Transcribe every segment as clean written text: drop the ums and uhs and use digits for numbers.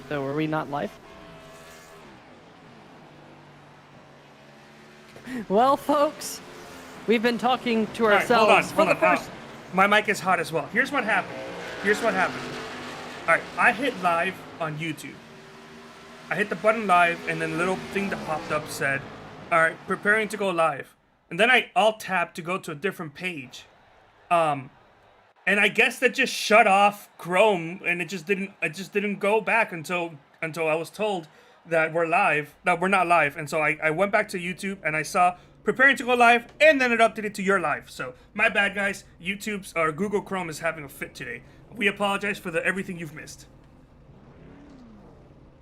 So are we not live? Well, folks, we've been talking to ourselves hold on. My mic is hot as well. Here's what happened. All right, I hit live on YouTube. I hit the button live, and then the little thing that popped up said, all right, preparing to go live. And then I alt-tabbed to go to a different page. And I guess that just shut off Chrome, and it just didn't go back until I was told that we're not live. And so I went back to YouTube, and I saw preparing to go live, and then it updated to your live. So my bad, guys. YouTube's or Google Chrome is having a fit today. We apologize for everything you've missed.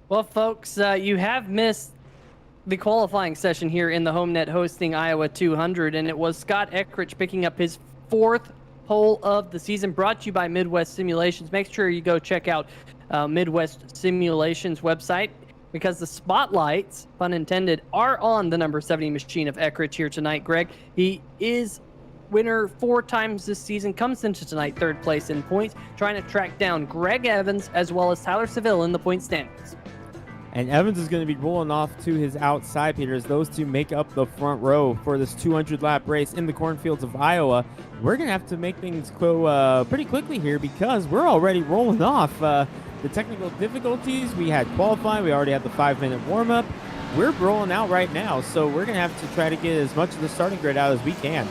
Well, folks, you have missed the qualifying session here in the Homenet hosting Iowa 200, and it was Scott Eckrich picking up his 4th pole of the season, brought to you by Midwest Simulations. Make sure you go check out Midwest Simulations website, because the spotlights, pun intended, are on the number 70 machine of Eckrich here tonight. Greg, he is winner 4 times this season, comes into tonight 3rd place in points, trying to track down Greg Evans as well as Tyler Seville in the point standings. And Evans is going to be rolling off to his outside, Peter, as those two make up the front row for this 200-lap race in the cornfields of Iowa. We're going to have to make things go pretty quickly here, because we're already rolling off the technical difficulties. We had qualifying. We already had the 5-minute warm-up. We're rolling out right now, so we're going to have to try to get as much of the starting grid out as we can.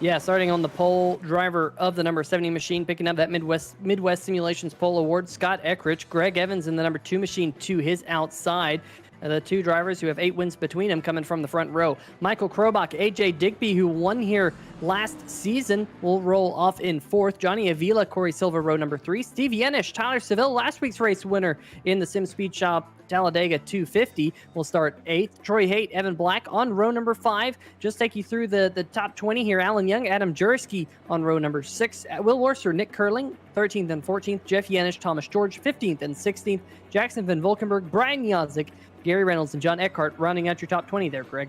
Yeah, starting on the pole, driver of the number 70 machine, picking up that Midwest Simulations pole award, Scott Eckrich. Greg Evans in the number 2 machine to his outside. The 2 drivers who have 8 wins between them coming from the front row. Michael Krobach, AJ Digby, who won here last season, will roll off in 4th. Johnny Avila, Corey Silva, row number 3. Steve Yenish, Tyler Seville, last week's race winner in the Sim Speed Shop Talladega 250, will start 8th. Troy Haight, Evan Black on row number 5. Just take you through the top 20 here. Alan Young, Adam Jursky on row number 6. Will Worcester, Nick Curling, 13th and 14th. Jeff Yenish, Thomas George, 15th and 16th. Jackson Van Volkenberg, Brian Yazik, Gary Reynolds, and John Eckhart rounding out your top 20 there, Greg.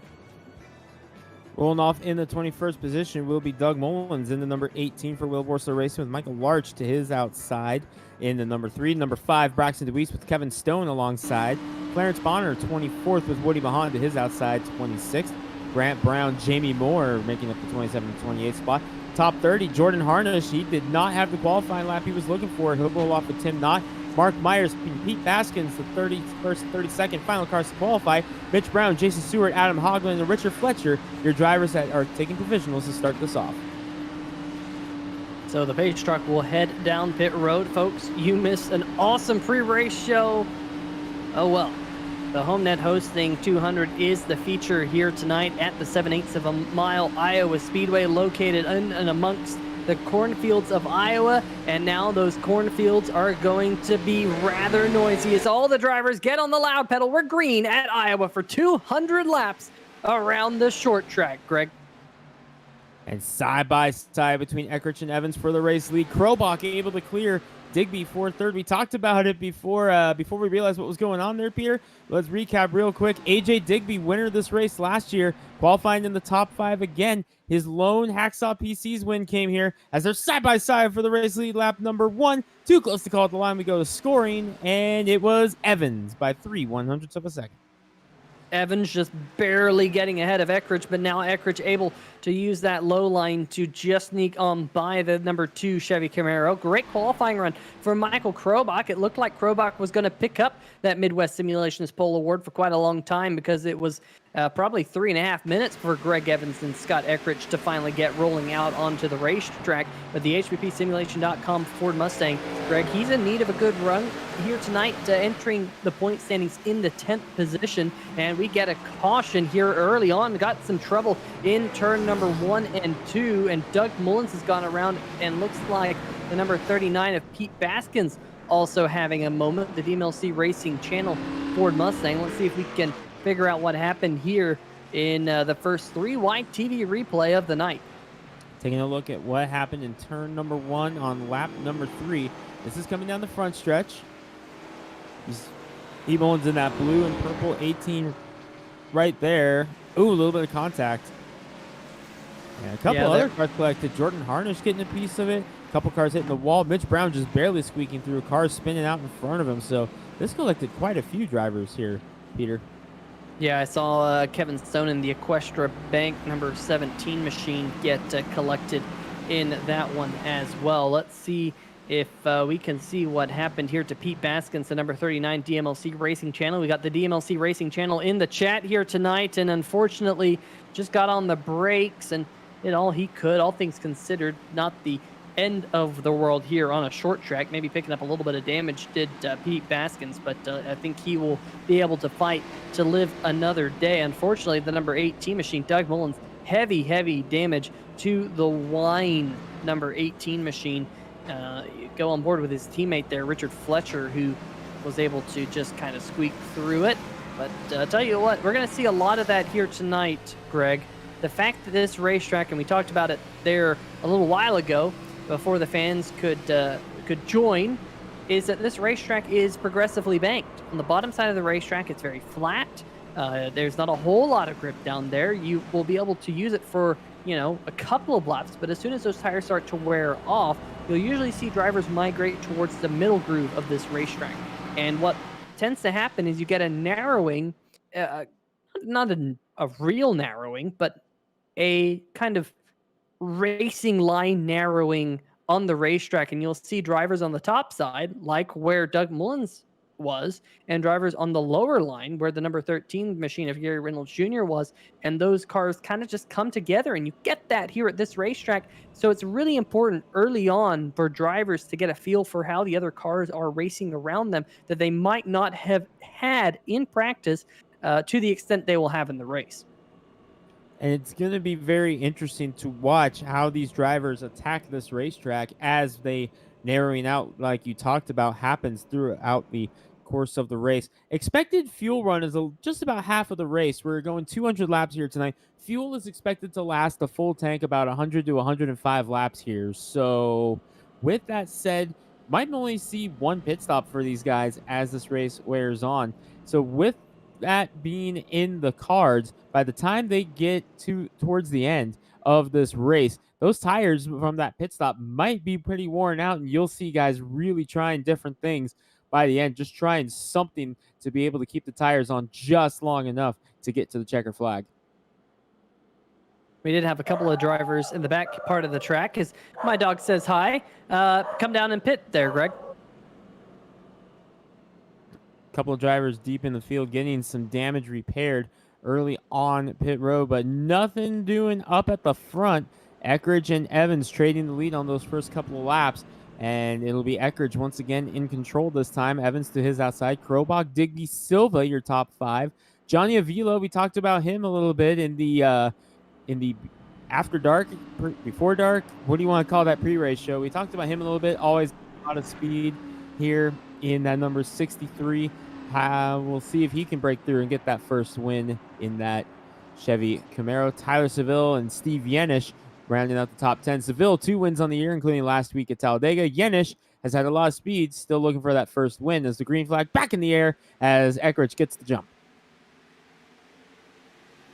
Rolling off in the 21st position will be Doug Mullins in the number 18 for Will Worcester Racing, with Michael Larch to his outside in the number 3. Number 5, Braxton DeWeese with Kevin Stone alongside. Clarence Bonner, 24th, with Woody Mahan to his outside, 26th. Grant Brown, Jamie Moore making up the 27 and 28 spot. Top 30, Jordan Harnish. He did not have the qualifying lap he was looking for. He'll roll off with Tim Knott. Mark Myers, Pete Baskins, the 31st and 32nd final cars to qualify. Mitch Brown, Jason Stewart, Adam Hoagland, and Richard Fletcher, your drivers that are taking provisionals to start this off. So the Page truck will head down pit road, folks. You missed an awesome pre-race show. Oh well. The Homenet hosting 200 is the feature here tonight at the 7/8 of a mile Iowa Speedway, located in and amongst the cornfields of Iowa, and now those cornfields are going to be rather noisy as all the drivers get on the loud pedal. We're green at Iowa for 200 laps around the short track, Greg. And side by side between Eckrich and Evans for the race lead. Krobach able to clear Digby for 3rd. We talked about it before we realized what was going on there, Peter. Let's recap real quick. AJ Digby, winner of this race last year, qualifying in the top 5 again. His lone Hacksaw PC's win came here as they're side by side for the race lead, lap number 1. Too close to call at the line. We go to scoring, and it was Evans by 3/100ths of a second. Evans just barely getting ahead of Eckrich, but now Eckrich able to use that low line to just sneak on by the number 2 Chevy Camaro. Great qualifying run for Michael Krobach. It looked like Krobach was going to pick up that Midwest Simulations pole award for quite a long time, because it was probably 3.5 minutes for Greg Evans and Scott Eckrich to finally get rolling out onto the racetrack. But the HPPSimulation.com Ford Mustang, Greg, he's in need of a good run here tonight, entering the point standings in the 10th position. And we get a caution here early on. Got some trouble in turn number 1 and 2. And Doug Mullins has gone around, and looks like the number 39 of Pete Baskins also having a moment. The DMLC Racing Channel Ford Mustang. Let's see if we can figure out what happened here in the first 3 wide TV replay of the night. Taking a look at what happened in turn number 1 on lap number 3. This is coming down the front stretch. E-Mullins in that blue and purple 18 right there. Ooh, a little bit of contact. And a couple other cars collected. Jordan Harnish getting a piece of it. Couple cars hitting the wall. Mitch Brown just barely squeaking through. Cars spinning out in front of him. So this collected quite a few drivers here, Peter. Yeah, I saw Kevin Stone in the Equestra Bank number 17 machine get collected in that one as well. Let's see if we can see what happened here to Pete Baskins, the number 39 DMLC Racing Channel. We got the DMLC Racing Channel in the chat here tonight, and unfortunately just got on the brakes and did all he could, all things considered. Not the end of the world here on a short track. Maybe picking up a little bit of damage did Pete Baskins, but I think he will be able to fight to live another day. Unfortunately, the number 18 machine, Doug Mullins, heavy damage to the wine number 18 machine. Go on board with his teammate there, Richard Fletcher, who was able to just kind of squeak through it. But I'll tell you what, we're going to see a lot of that here tonight, Greg. The fact that this racetrack, and we talked about it there a little while ago, before the fans could join, is that this racetrack is progressively banked. On the bottom side of the racetrack, it's very flat. There's not a whole lot of grip down there. You will be able to use it for, a couple of laps, but as soon as those tires start to wear off, you'll usually see drivers migrate towards the middle groove of this racetrack. And what tends to happen is you get a narrowing, not a real narrowing, but a kind of racing line narrowing on the racetrack, and you'll see drivers on the top side, like where Doug Mullins was, and drivers on the lower line where the number 13 machine of Gary Reynolds Jr. was, and those cars kind of just come together, and you get that here at this racetrack. So it's really important early on for drivers to get a feel for how the other cars are racing around them that they might not have had in practice to the extent they will have in the race. And it's going to be very interesting to watch how these drivers attack this racetrack as they narrowing out, like you talked about, happens throughout the course of the race. Expected fuel run is just about half of the race. We're going 200 laps here tonight. Fuel is expected to last the full tank about 100 to 105 laps here. So with that said, might only see one pit stop for these guys as this race wears on. So with that being in the cards, by the time they get towards the end of this race, those tires from that pit stop might be pretty worn out, and you'll see guys really trying different things by the end, just trying something to be able to keep the tires on just long enough to get to the checker flag. We did have a couple of drivers in the back part of the track, as my dog says hi. Come down and pit there, Greg. Couple of drivers deep in the field getting some damage repaired early on pit road, but nothing doing up at the front. Eckridge and Evans trading the lead on those first couple of laps, and it'll be Eckridge once again in control this time. Evans to his outside. Krobach, Digby, Silva, your top five. Johnny Avila, we talked about him a little bit in the after dark, before dark. What do you want to call that pre-race show? We talked about him a little bit. Always a lot of speed here in that number 63. We'll see if he can break through and get that first win in that Chevy Camaro. Tyler Seville and Steve Yenish rounding out the top 10. Seville, 2 wins on the year, including last week at Talladega. Yenish has had a lot of speed, still looking for that first win as the green flag back in the air as Eckridge gets the jump.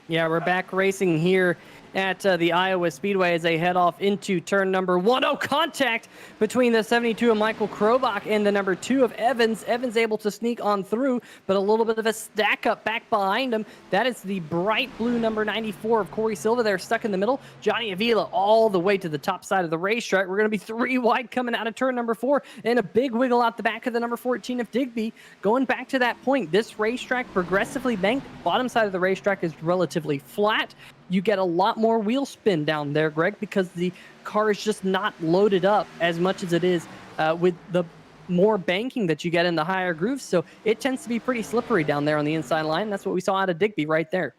Yeah, we're back racing here at the Iowa Speedway as they head off into turn number 1. Oh, contact between the 72 of Michael Krobach and the number 2 of Evans. Evans able to sneak on through, but a little bit of a stack up back behind him. That is the bright blue number 94 of Corey Silva there, stuck in the middle. Johnny Avila all the way to the top side of the racetrack. We're going to be 3 wide coming out of turn number 4, and a big wiggle out the back of the number 14 of Digby. Going back to that point, this racetrack progressively banked. Bottom side of the racetrack is relatively flat. You get a lot more wheel spin down there, Greg, because the car is just not loaded up as much as it is with the more banking that you get in the higher grooves. So it tends to be pretty slippery down there on the inside line. That's what we saw out of Digby right there.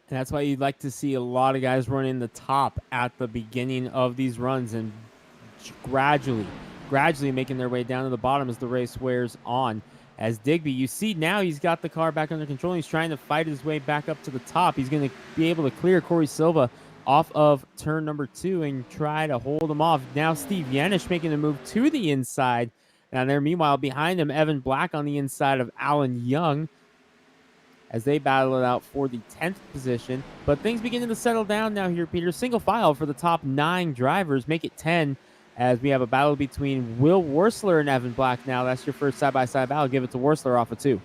And that's why you'd like to see a lot of guys running the top at the beginning of these runs and gradually making their way down to the bottom as the race wears on. As Digby, you see now he's got the car back under control. He's trying to fight his way back up to the top. He's going to be able to clear Corey Silva off of turn number 2 and try to hold him off. Now Steve Yanish making a move to the inside. And there, meanwhile, behind him, Evan Black on the inside of Alan Young as they battle it out for the 10th position. But things beginning to settle down now here, Peter. Single file for the top 9 drivers. Make it 10 as we have a battle between Will Worsler and Evan Black now. That's your first side-by-side battle. Give it to Worsler off of 2.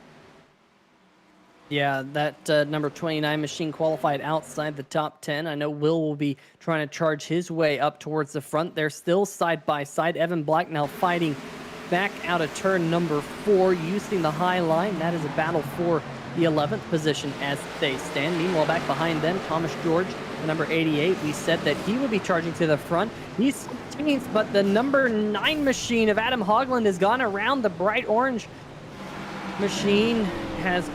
Yeah, that number 29 machine qualified outside the top 10. I know will be trying to charge his way up towards the front. They're still side by side. Evan Black now fighting back out of turn number 4 using the high line. That is a battle for the 11th position as they stand. Meanwhile, back behind them, Thomas George, the number 88. We said that he would be charging to the front. He's 16th, but the number 9 machine of Adam Hogland has gone around. The bright orange machine has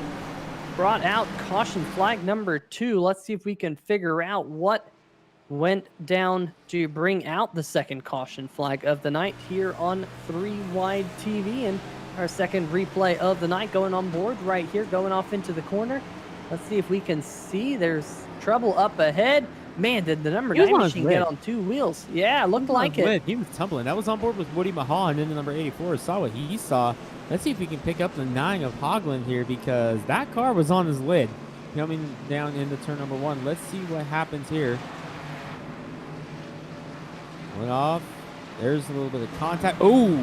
brought out caution flag number 2. Let's see if we can figure out what went down to bring out the second caution flag of the night here on 3 Wide TV. And our second replay of the night going on board right here, going off into the corner. Let's see if we can see. There's trouble up ahead. Man, did the number 9 machine get on 2 wheels? Yeah, looked like it. He was tumbling. That was on board with Woody Mahan, and then the number 84 saw what he saw. Let's see if we can pick up the 9 of Hogland here, because that car was on his lid coming down into turn number 1. Let's see what happens here. Went off. There's a little bit of contact. Oh!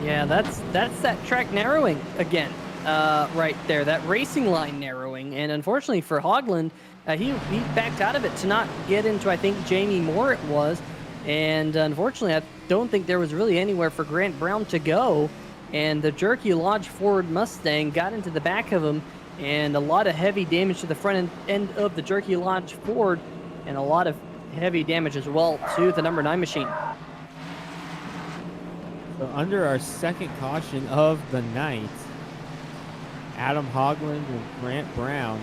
Yeah, that's that track narrowing again, right there. That racing line narrowing, and unfortunately for Hogland, he backed out of it to not get into, I think, Jamie Moore it was, and unfortunately, I don't think there was really anywhere for Grant Brown to go, and the Jerky Lodge Ford Mustang got into the back of him, and a lot of heavy damage to the front end of the Jerky Lodge Ford, and a lot of heavy damage as well to the number 9 machine. So under our second caution of the night, Adam Hogland and Grant Brown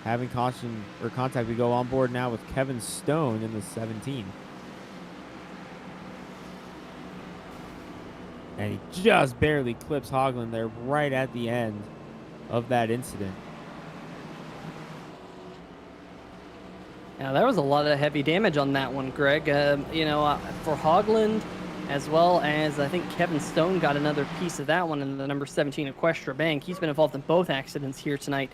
having caution or contact. We go on board now with Kevin Stone in the 17. And he just barely clips Hogland there right at the end of that incident. Now, there was a lot of heavy damage on that one, Greg. For Hogland, as well as I think Kevin Stone got another piece of that one in the number 17 Equestra Bank. He's been involved in both accidents here tonight.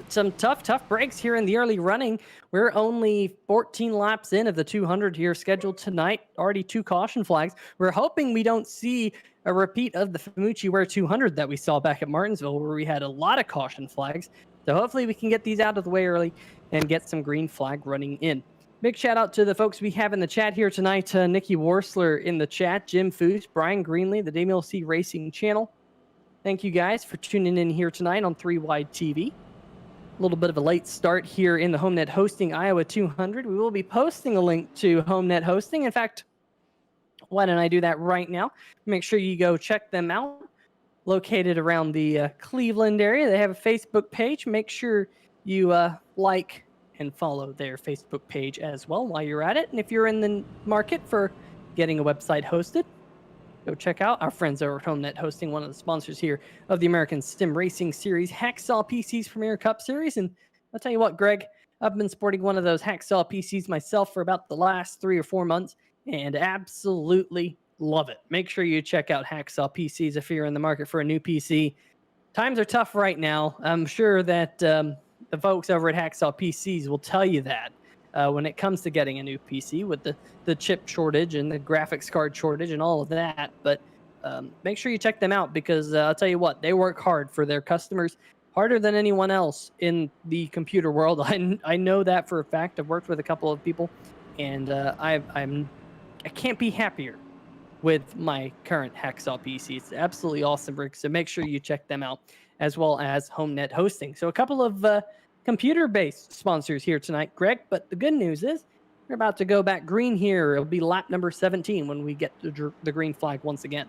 Some tough breaks here in the early running. We're only 14 laps in of the 200 here scheduled tonight. Already 2 caution flags. We're hoping we don't see a repeat of the Famucci Ware 200 that we saw back at Martinsville, where we had a lot of caution flags. So hopefully we can get these out of the way early and get some green flag running in. Big shout out to the folks we have in the chat here tonight. Nikki Worsler in the chat, Jim Foose, Brian Greenlee, the DMLC Racing channel. Thank you guys for tuning in here tonight on 3 Wide TV. A little bit of a late start here in the Homenet Hosting Iowa 200. We will be posting a link to Homenet Hosting. In fact, why don't I do that right now? Make sure you go check them out. Located around the Cleveland area. They have a Facebook page. Make sure you like and follow their Facebook page as well while you're at it. And if you're in the market for getting a website hosted, go check out our friends over at Homenet Hosting, one of the sponsors here of the American Sim Racing Series, Hacksaw PC's Premier Cup Series. And I'll tell you what, Greg, I've been sporting one of those Hacksaw PCs myself for about the last 3 or 4 months and absolutely love it. Make sure you check out Hacksaw PCs if you're in the market for a new PC. Times are tough right now. I'm sure that the folks over at Hacksaw PCs will tell you that when it comes to getting a new PC with the chip shortage and the graphics card shortage and all of that. But make sure you check them out because I'll tell you what, they work hard for their customers, harder than anyone else in the computer world. I know that for a fact. I've worked with a couple of people, and I can't be happier with my current Hacksaw PC. It's absolutely awesome, Rick. So make sure you check them out, as well as Homenet Hosting. So a couple of computer-based sponsors here tonight, Greg. But the good news is we're about to go back green here. It'll be lap number 17 when we get the green flag once again.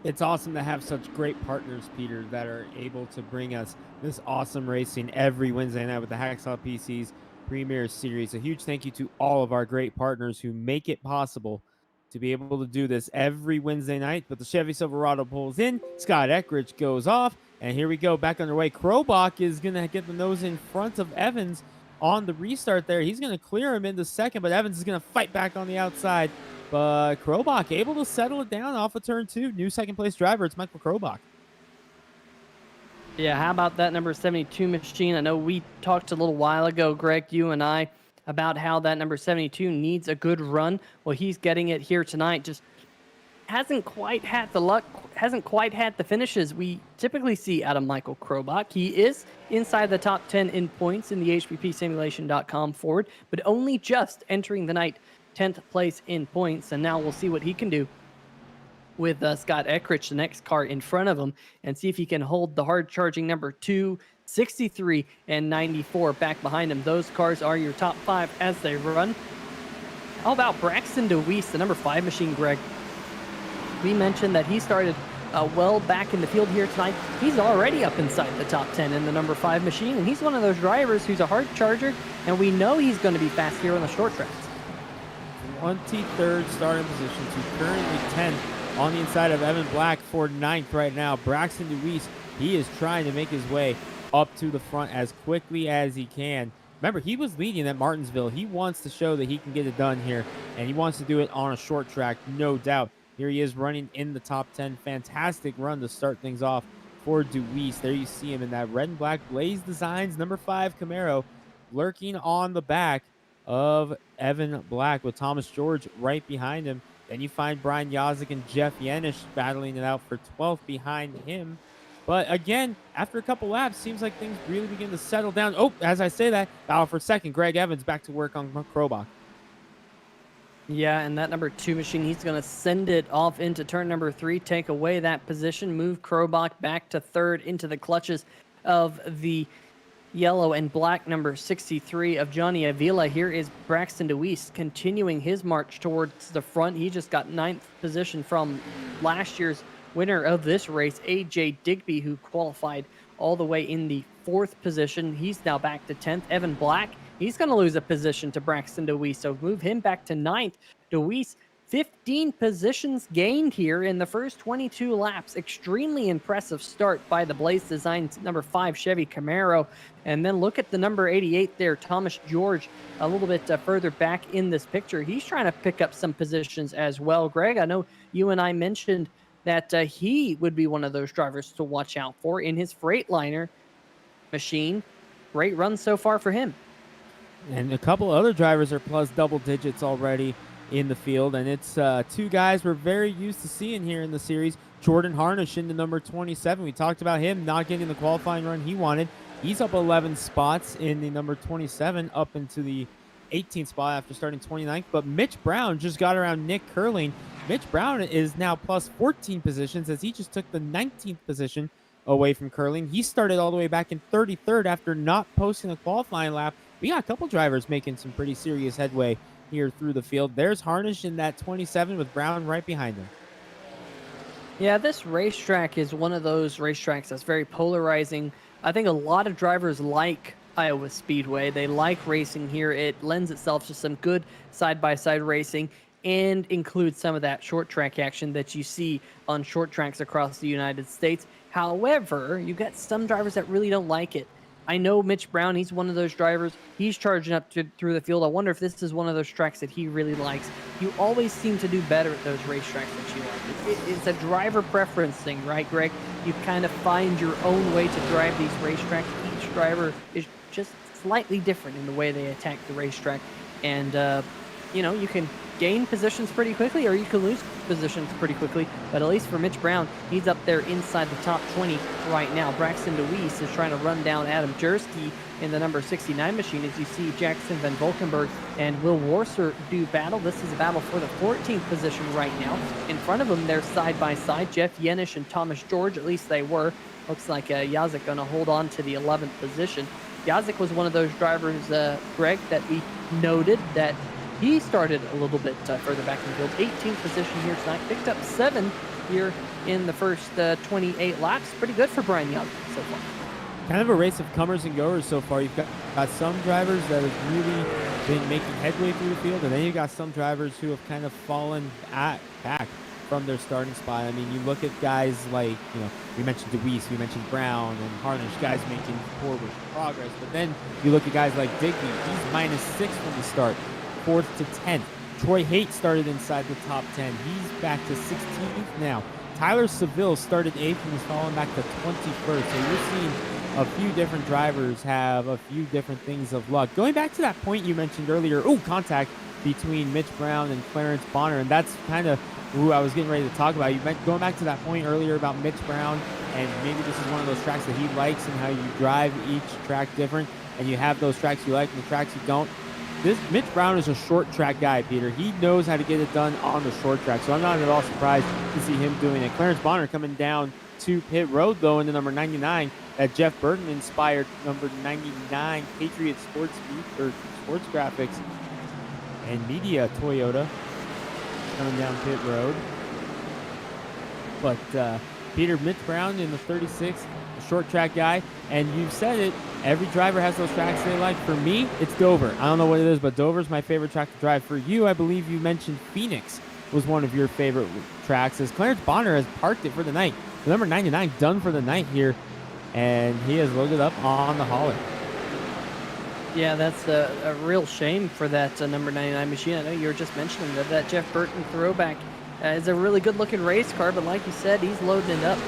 It's awesome to have such great partners, Peter, that are able to bring us this awesome racing every Wednesday night with the Hacksaw PC's Premier Series. A huge thank you to all of our great partners who make it possible to be able to do this every Wednesday night. But the Chevy Silverado pulls in, Scott Eckridge goes off, and here we go, back underway. Krobach is going to get the nose in front of Evans on the restart there. He's going to clear him into second, but Evans is going to fight back on the outside. But Krobach able to settle it down off of turn 2. New second-place driver, it's Michael Krobach. Yeah, how about that number 72 machine? I know we talked a little while ago, Greg, you and I, about how that number 72 needs a good run. Well, he's getting it here tonight. Just hasn't quite had the luck, hasn't quite had the finishes we typically see out of Michael Krobach. He is inside the top 10 in points in the HPPsimulation.com Ford, but only just entering the night 10th place in points. And now we'll see what he can do with Scott Eckrich, the next car in front of him, and see if he can hold the hard charging number 2, 63, and 94 back behind him. Those cars are your top 5 as they run. How about Braxton DeWeese, the number 5 machine, Greg? We mentioned that he started well back in the field here tonight. He's already up inside the top 10 in the number 5 machine, and he's one of those drivers who's a hard charger, and we know he's going to be fast here on the short tracks. 23rd starting position to currently 10th on the inside of Evan Black for 9th right now. Braxton DeWeese, he is trying to make his way up to the front as quickly as he can. Remember, he was leading at Martinsville. He wants to show that he can get it done here, and he wants to do it on a short track, no doubt. Here he is running in the top 10. Fantastic run to start things off for DeWeese. There you see him in that red and black Blaze Designs number 5 Camaro, lurking on the back of Evan Black with Thomas George right behind him. Then you find Brian Yazik and Jeff Yanish battling it out for 12th behind him. But again, after a couple laps, seems like things really begin to settle down. Oh, as I say that, battle for second. Greg Evans back to work on Krobach. Yeah, and that number 2 machine, he's going to send it off into turn number 3, take away that position, move Krobach back to 3rd into the clutches of the yellow and black number 63 of Johnny Avila. Here is Braxton DeWeese continuing his march towards the front. He just got 9th position from last year's winner of this race, AJ Digby, who qualified all the way in the 4th position. He's now back to 10th. Evan Black, he's going to lose a position to Braxton DeWeese, so move him back to 9th. DeWeese, 15 positions gained here in the first 22 laps. Extremely impressive start by the Blaze Designs number 5 Chevy Camaro. And then look at the number 88 there, Thomas George, a little bit further back in this picture. He's trying to pick up some positions as well. Greg, I know you and I mentioned that he would be one of those drivers to watch out for in his Freightliner machine. Great run so far for him. And a couple other drivers are plus double digits already in the field, and it's 2 guys we're very used to seeing here in the series. Jordan Harnish into number 27. We talked about him not getting the qualifying run he wanted. He's up 11 spots in the number 27, up into the 18th spot after starting 29th. But Mitch Brown just got around Nick Curling. Mitch Brown is now plus 14 positions as he just took the 19th position away from Curling. He started all the way back in 33rd after not posting a qualifying lap. We got a couple drivers making some pretty serious headway here through the field. There's Harnish in that 27 with Brown right behind him. Yeah, this racetrack is one of those racetracks that's very polarizing. I think a lot of drivers like Iowa Speedway. They like racing here. It lends itself to some good side-by-side racing and includes some of that short track action that you see on short tracks across the United States. However, you got some drivers that really don't like it. I know Mitch Brown, he's one of those drivers. He's charging up through the field. I wonder if this is one of those tracks that he really likes. You always seem to do better at those racetracks that you like. It's a driver preference thing, right, Greg? You kind of find your own way to drive these racetracks. Each driver is just slightly different in the way they attack the racetrack. And, you can gain positions pretty quickly or you can lose positions pretty quickly. But at least for Mitch Brown, he's up there inside the top 20 right now. Braxton DeWeese is trying to run down Adam Jersky in the number 69 machine as you see Jackson Van Volkenberg and Will Warser do battle. This is a battle for the 14th position right now. In front of them, they're side by side. Jeff Yenish and Thomas George, at least they were. Looks like Yazik going to hold on to the 11th position. Yazik was one of those drivers, Greg, that we noted that he started a little bit further back in the field. 18th position here tonight. Picked up 7 here in the first 28 laps. Pretty good for Brian Young so far. Kind of a race of comers and goers so far. You've got some drivers that have really been making headway through the field, and then you've got some drivers who have kind of fallen back from their starting spot. I mean, you look at guys like, we mentioned DeWeese, we mentioned Brown and Harnish, guys making forward progress. But then you look at guys like Digby. He's -6 from the start. 4th to 10th. Troy Haight started inside the top 10. He's back to 16th now. Tyler Seville started 8th and is falling back to 21st. So you're seeing a few different drivers have a few different things of luck. Going back to that point you mentioned earlier, contact between Mitch Brown and Clarence Bonner, and that's kind of who I was getting ready to talk about. You meant going back to that point earlier about Mitch Brown, and maybe this is one of those tracks that he likes and how you drive each track different, and you have those tracks you like and the tracks you don't. This Mitch Brown is a short track guy, Peter. He knows how to get it done on the short track, so I'm not at all surprised to see him doing it. Clarence Bonner coming down to pit road, though, in the number 99, that Jeff Burton inspired number 99 Patriot Sports Graphics and Media Toyota coming down pit road. But Peter, Mitch Brown in the 36, a short track guy, and you've said it, every driver has those tracks they like. For me, it's Dover. I don't know what it is, but Dover's my favorite track to drive. For you, I believe you mentioned Phoenix was one of your favorite tracks, as Clarence Bonner has parked it for the night. The number 99 done for the night here, and he has loaded up on the hauler. Yeah, that's a real shame for that number 99 machine. I know you were just mentioning that Jeff Burton throwback is a really good-looking race car, but like you said, he's loading it up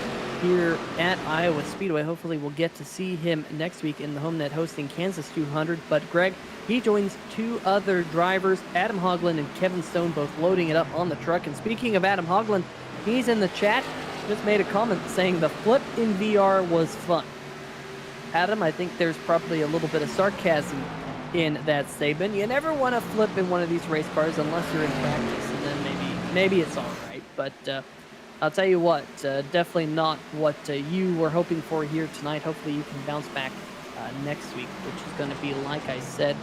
here at Iowa Speedway. Hopefully we'll get to see him next week in the Homenet hosting Kansas 200. But Greg, he joins two other drivers, Adam Hoagland and Kevin Stone, both loading it up on the truck. And speaking of Adam Hoagland, he's in the chat, just made a comment saying the flip in VR was fun. Adam, I think there's probably a little bit of sarcasm in that statement. You never want to flip in one of these race cars unless you're in practice, and then maybe it's all right. But I'll tell you what, definitely not what you were hoping for here tonight. Hopefully you can bounce back next week, which is going to be, like I said,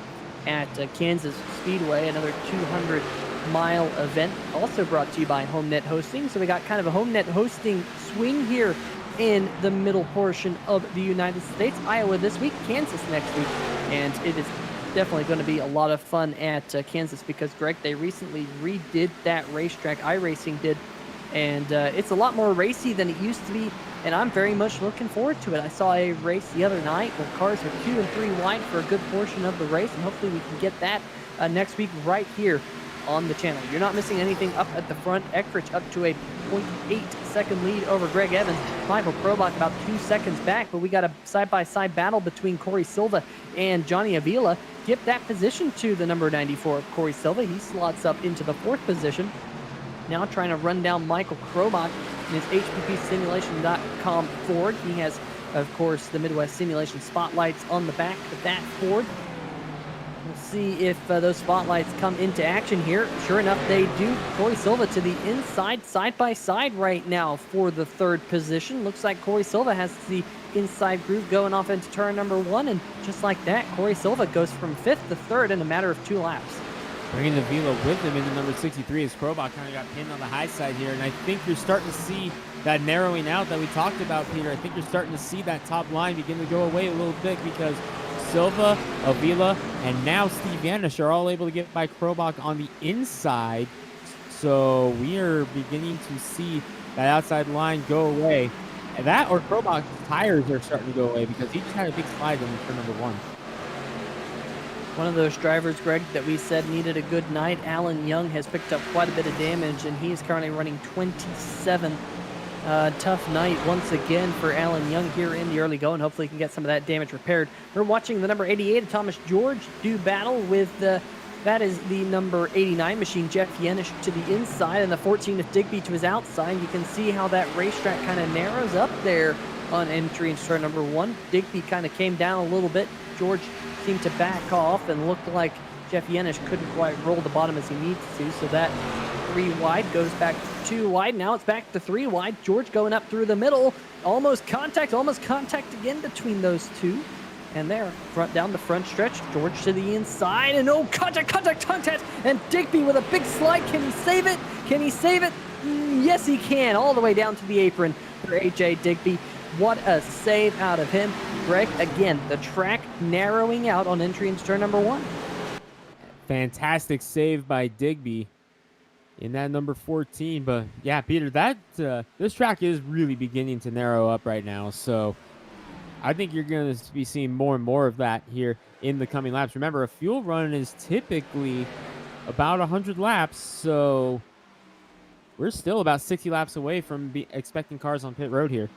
at Kansas Speedway, another 200-mile event, also brought to you by Homenet Hosting. So we got kind of a Homenet hosting swing here in the middle portion of the United States. Iowa this week, Kansas next week, and it is definitely going to be a lot of fun at Kansas because, Greg, they recently redid that racetrack. iRacing did, and it's a lot more racy than it used to be, and I'm very much looking forward to it. I saw a race the other night where cars are 2 and 3 wide for a good portion of the race, and hopefully we can get that next week right here on the channel. You're not missing anything up at the front. Eckrich up to a 0.8-second lead over Greg Evans. Michael Krobach about 2 seconds back, but we got a side-by-side battle between Corey Silva and Johnny Avila. Give that position to the number 94, Corey Silva. He slots up into the 4th position. Now trying to run down Michael Krobach in his HPPsimulation.com Ford. He has, of course, the Midwest Simulation spotlights on the back of that Ford. We'll see if those spotlights come into action here. Sure enough, they do. Corey Silva to the inside, side-by-side right now for the 3rd position. Looks like Corey Silva has the inside groove going off into turn number 1, and just like that, Corey Silva goes from 5th to 3rd in a matter of 2 laps. Bringing the Vila with him into number 63 as Krobach kind of got pinned on the high side here, and I think you're starting to see that narrowing out that we talked about, Peter. I think you're starting to see that top line begin to go away a little bit because Silva, Avila, and now Steve Yanish are all able to get by Krobach on the inside. So we are beginning to see that outside line go away. And that or Krobach's tires are starting to go away because he just had a big slide in turn number 1. One of those drivers, Greg, that we said needed a good night, Alan Young, has picked up quite a bit of damage, and he is currently running 27. Tough night once again for Alan Young here in the early going. Hopefully he can get some of that damage repaired. We're watching the number 88 of Thomas George do battle with that is the number 89 machine, Jeff Yenish, to the inside, and the 14 of Digby to his outside. You can see how that racetrack kind of narrows up there on entry into turn number 1. Digby kind of came down a little bit. George seemed to back off and looked like Jeff Yenish couldn't quite roll the bottom as he needs to, so that 3 wide goes back to 2 wide. Now it's back to 3 wide. George going up through the middle. Almost contact again between those two. And there, down the front stretch, George to the inside, and contact, and Digby with a big slide. Can he save it? Yes, he can, all the way down to the apron for AJ Digby. What a save out of him. Greg, again, the track narrowing out on entry into turn number 1. Fantastic save by Digby in that number 14. But yeah, Peter, that this track is really beginning to narrow up right now. So I think you're going to be seeing more and more of that here in the coming laps. Remember, a fuel run is typically about 100 laps. So we're still about 60 laps away from expecting cars on pit road here.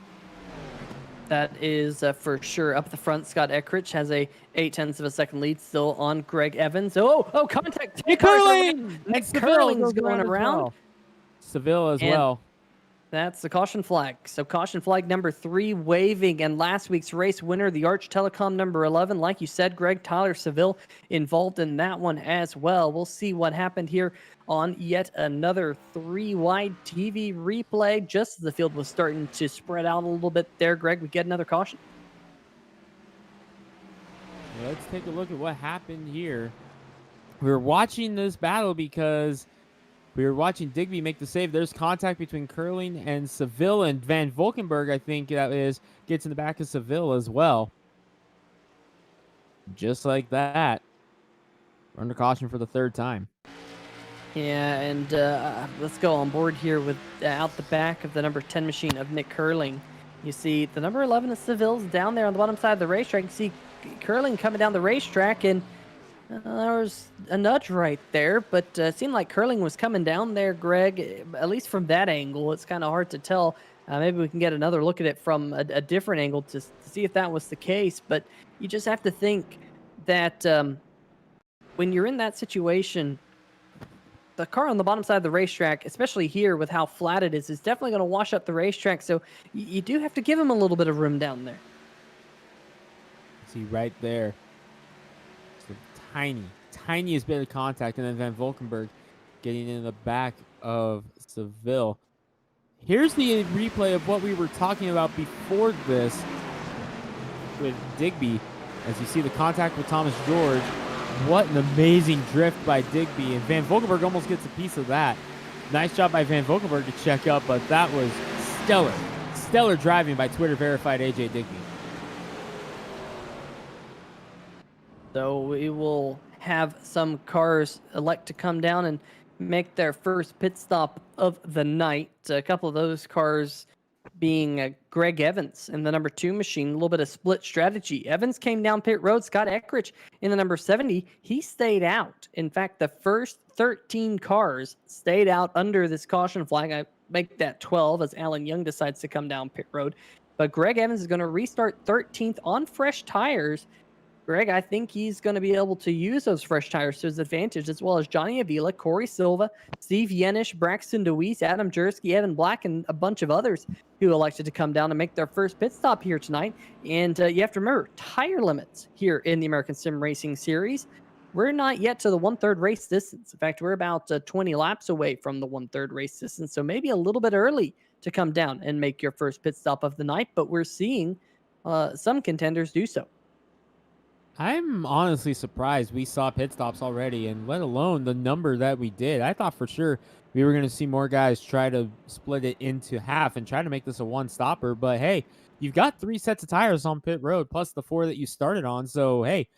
That is for sure. Up the front, Scott Eckrich has a 0.8 of a second lead still on Greg Evans. Oh, contact. Nick Cars are Curling! around. And Nick Seville Curling's goes going around as around. well. Seville as And well. that's the caution flag. So caution flag number 3 waving, and last week's race winner, the Arch Telecom number 11, like you said, Greg, Tyler Seville involved in that one as well. We'll see what happened here on yet another 3-wide TV replay. Just as the field was starting to spread out a little bit there, Greg, we get another caution. Let's take a look at what happened here. We were watching this battle because we were watching Digby make the save. There's contact between Curling and Seville, and Van Valkenburg, I think that is, gets in the back of Seville as well. Just like that. We're under caution for the 3rd time. Yeah, and let's go on board here with out the back of the number 10 machine of Nick Curling. You see the number 11 of Seville's down there on the bottom side of the racetrack. You see Curling coming down the racetrack, and there was a nudge right there, but it seemed like Curling was coming down there, Greg, at least from that angle. It's kind of hard to tell. Maybe we can get another look at it from a different angle to see if that was the case, but you just have to think that when you're in that situation, the car on the bottom side of the racetrack, especially here with how flat it is definitely going to wash up the racetrack, so you do have to give him a little bit of room down there. See right there. Tiniest bit of contact, and then Van Valkenburg getting in the back of Seville. Here's the replay of what we were talking about before this with Digby. As you see the contact with Thomas George, what an amazing drift by Digby, and Van Valkenburg almost gets a piece of that. Nice job by Van Valkenburg to check up, but that was stellar driving by Twitter verified AJ Digby. So we will have some cars elect to come down and make their first pit stop of the night. A couple of those cars being Greg Evans in the number 2 machine, a little bit of split strategy. Evans came down pit road. Scott Eckrich in the number 70, he stayed out. In fact, the first 13 cars stayed out under this caution flag. I make that 12 as Alan Young decides to come down pit road. But Greg Evans is going to restart 13th on fresh tires. Greg, I think he's going to be able to use those fresh tires to his advantage, as well as Johnny Avila, Corey Silva, Steve Yenish, Braxton DeWeese, Adam Jersky, Evan Black, and a bunch of others who elected to come down and make their first pit stop here tonight. And you have to remember, tire limits here in the American Sim Racing Series. We're not yet to the 1/3 race distance. In fact, we're about 20 laps away from the 1/3 race distance, so maybe a little bit early to come down and make your first pit stop of the night, but we're seeing some contenders do so. I'm honestly surprised we saw pit stops already, and let alone the number that we did. I thought for sure we were going to see more guys try to split it into half and try to make this a one-stopper. But, hey, you've got 3 sets of tires on pit road plus the 4 that you started on. So, hey,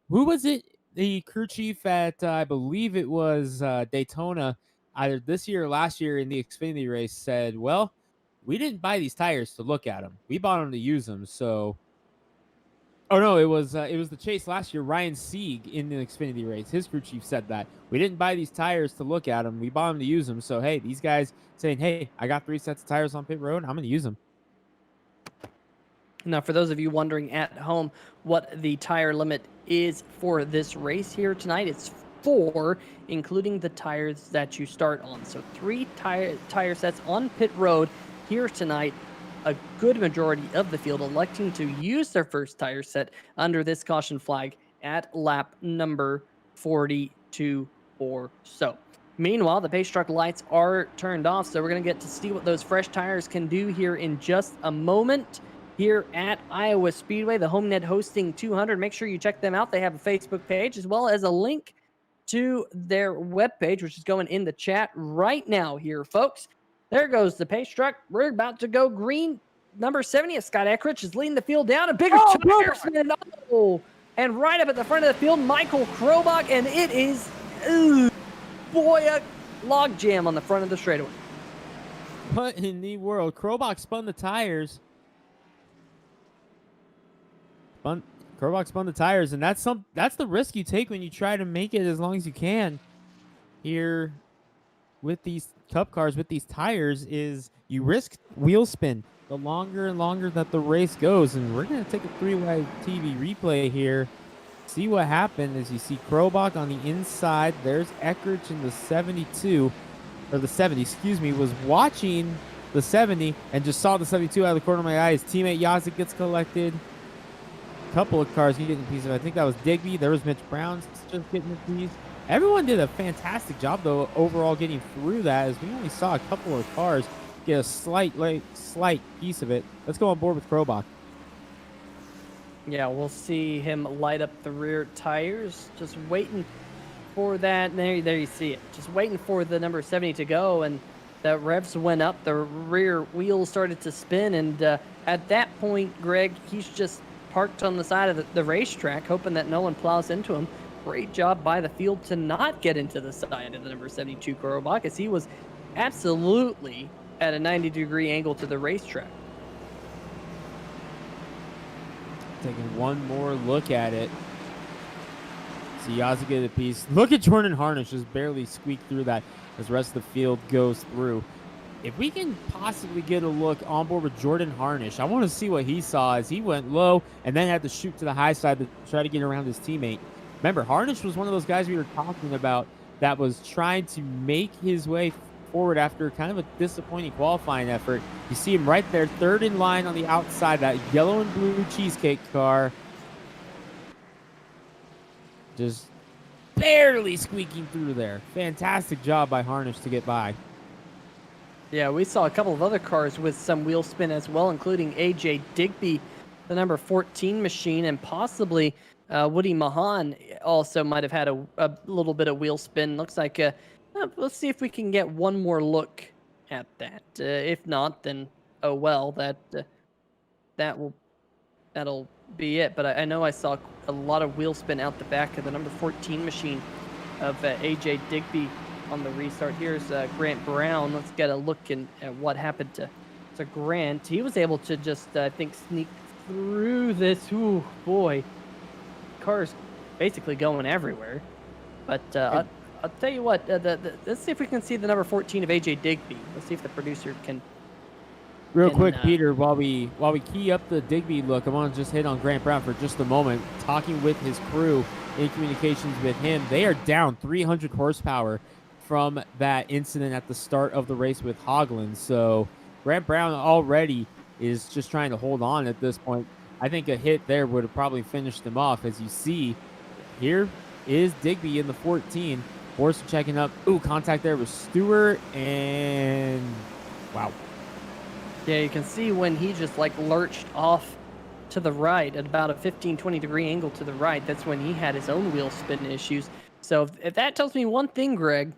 who was it? The crew chief at, I believe it was Daytona, either this year or last year in the Xfinity race said, well, we didn't buy these tires to look at them. We bought them to use them. So... Oh no, it was the chase last year. Ryan Sieg in the Xfinity race, his crew chief said that we didn't buy these tires to look at them, we bought them to use them. So hey, these guys saying, hey, I got 3 sets of tires on pit road, I'm going to use them. Now, for those of you wondering at home what the tire limit is for this race here tonight, it's 4, including the tires that you start on. So 3 tire sets on pit road here tonight. A good majority of the field electing to use their first tire set under this caution flag at lap number 42 or so. Meanwhile, the pace truck lights are turned off, so we're going to get to see what those fresh tires can do here in just a moment here at Iowa Speedway, the Homenet hosting 200. Make sure you check them out. They have a Facebook page as well as a link to their webpage, which is going in the chat right now here, folks. There goes the pace truck. We're about to go green. Number 70 of Scott Eckrich is leading the field down. A bigger tires. And right up at the front of the field, Michael Krobach. And it is, boy, a log jam on the front of the straightaway. What in the world? Krobach spun the tires. Krobach spun the tires, and that's the risk you take when you try to make it as long as you can here with these Cup cars with these tires is you risk wheel spin the longer and longer that the race goes. And we're going to take a three-way TV replay here. See what happened as you see Krobach on the inside. There's Eckrich in the 72, or the 70, excuse me, was watching the 70 and just saw the 72 out of the corner of my eye. His teammate Yazik gets collected. A couple of cars he getting a piece of. I think that was Digby. There was Mitch Brown just getting a piece. Everyone did a fantastic job, though, overall getting through that, as we only saw a couple of cars get a slight piece of it. Let's go on board with Krobach. Yeah, we'll see him light up the rear tires. Just waiting for that. There you see it. Just waiting for the number 70 to go, and the revs went up. The rear wheels started to spin, and at that point, Greg, he's just parked on the side of the racetrack, hoping that no one plows into him. Great job by the field to not get into the side of the number 72 Krobach, as he was absolutely at a 90-degree angle to the racetrack. Taking one more look at it. See Yazik get a piece. Look at Jordan Harnish just barely squeak through that as the rest of the field goes through. If we can possibly get a look on board with Jordan Harnish, I want to see what he saw as he went low and then had to shoot to the high side to try to get around his teammate. Remember, Harnish was one of those guys we were talking about that was trying to make his way forward after kind of a disappointing qualifying effort. You see him right there, third in line on the outside, that yellow and blue cheesecake car. Just barely squeaking through there. Fantastic job by Harnish to get by. Yeah, we saw a couple of other cars with some wheel spin as well, including AJ Digby, the number 14 machine, and possibly Woody Mahan also might have had a little bit of wheel spin. Looks like let's see if we can get one more look at that. If not, then oh well. That'll be it. But I know I saw a lot of wheel spin out the back of the number 14 machine of AJ Digby on the restart. Here's Grant Brown. Let's get a look at what happened to Grant. He was able to just I think sneak through this. Ooh boy, cars basically going everywhere. But I'll tell you what, let's see if we can see the number 14 of AJ Digby. Let's see if the producer can. Real quick, Peter, while we key up the Digby look, I want to just hit on Grant Brown for just a moment. Talking with his crew, in communications with him, they are down 300 horsepower from that incident at the start of the race with Hoagland. So Grant Brown already is just trying to hold on at this point. I think a hit there would have probably finished him off. As you see, here is Digby in the 14. Forster checking up. Ooh, contact there with Stewart, and wow. Yeah, you can see when he just like lurched off to the right at about a 15-20 degree angle to the right. That's when he had his own wheel spin issues. So if that tells me one thing, Greg,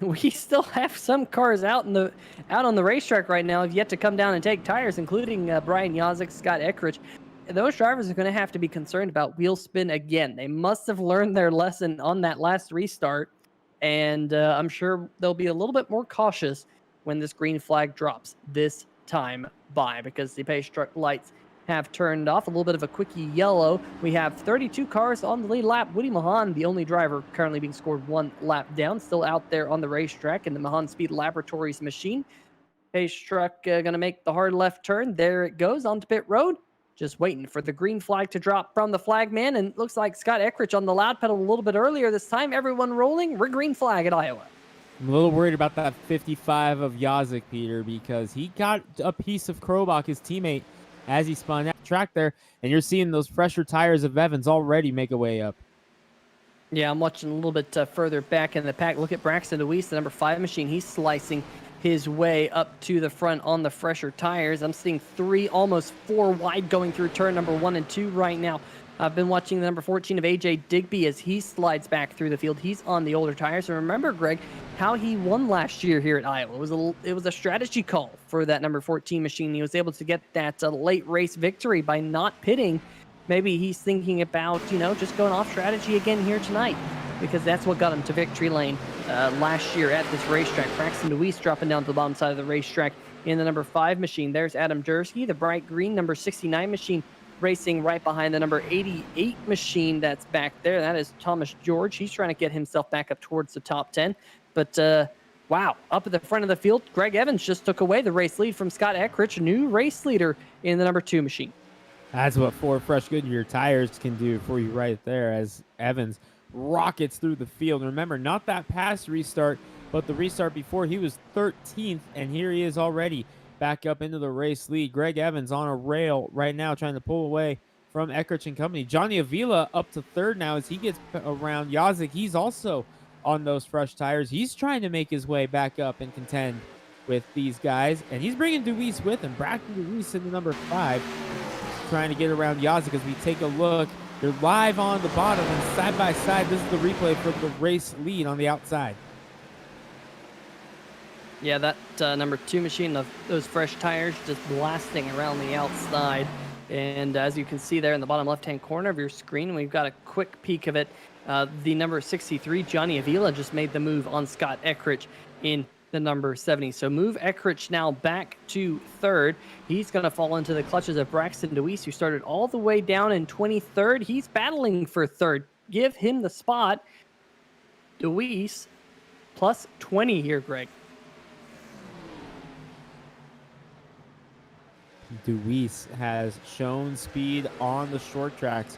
we still have some cars out on the racetrack right now have yet to come down and take tires, including Brian Yazik, Scott Eckrich. Those drivers are going to have to be concerned about wheel spin again. They must have learned their lesson on that last restart, and I'm sure they'll be a little bit more cautious when this green flag drops this time by, because the pace truck lights have turned off. A little bit of a quickie yellow. We have 32 cars on the lead lap. Woody Mahan, the only driver currently being scored one lap down, still out there on the racetrack in the Mahan Speed Laboratories machine. Pace truck going to make the hard left turn. There it goes onto pit road. Just waiting for the green flag to drop from the flagman, and looks like Scott Eckrich on the loud pedal a little bit earlier this time. Everyone rolling. We're green flag at Iowa. I'm a little worried about that 55 of Yazik, Peter, because he got a piece of Krobach, his teammate, as he spun out the track there, and you're seeing those fresher tires of Evans already make a way up. Yeah, I'm watching a little bit further back in the pack. Look at Braxton DeWeese, the number 5 machine. He's slicing his way up to the front on the fresher tires. I'm seeing 3, almost 4 wide going through turn number 1 and 2 right now. I've been watching the number 14 of AJ Digby as he slides back through the field. He's on the older tires. And remember, Greg, how he won last year here at Iowa. It was a strategy call for that number 14 machine. He was able to get that late race victory by not pitting. Maybe he's thinking about, just going off strategy again here tonight, because that's what got him to victory lane last year at this racetrack. Braxton DeWeese dropping down to the bottom side of the racetrack in the number 5 machine. There's Adam Dursky, the bright green number 69 machine, racing right behind the number 88 machine that's back there. That is Thomas George. He's trying to get himself back up towards the top 10. But Wow, up at the front of the field, Greg Evans just took away the race lead from Scott Eckrich, new race leader in the number 2 machine. That's what 4 fresh Goodyear tires can do for you right there as Evans rockets through the field. Remember, not that past restart, but the restart before. He was 13th, and here he is already back up into the race lead. Greg Evans on a rail right now trying to pull away from Eckrich and company. Johnny Avila up to 3rd now as he gets around Yazik. He's also on those fresh tires. He's trying to make his way back up and contend with these guys, and he's bringing Deweese with him. Braxton Deweese in the number 5. Trying to get around Yazik as we take a look. They're live on the bottom and side by side. This is the replay for the race lead on the outside. Yeah, that number 2 machine, those fresh tires just blasting around the outside. And as you can see there in the bottom left-hand corner of your screen, we've got a quick peek of it. The number 63, Johnny Avila, just made the move on Scott Eckrich in the number 70. So move Eckrich now back to 3rd. He's going to fall into the clutches of Braxton Deweese, who started all the way down in 23rd. He's battling for 3rd. Give him the spot. Deweese plus 20 here, Greg. Deweese has shown speed on the short tracks.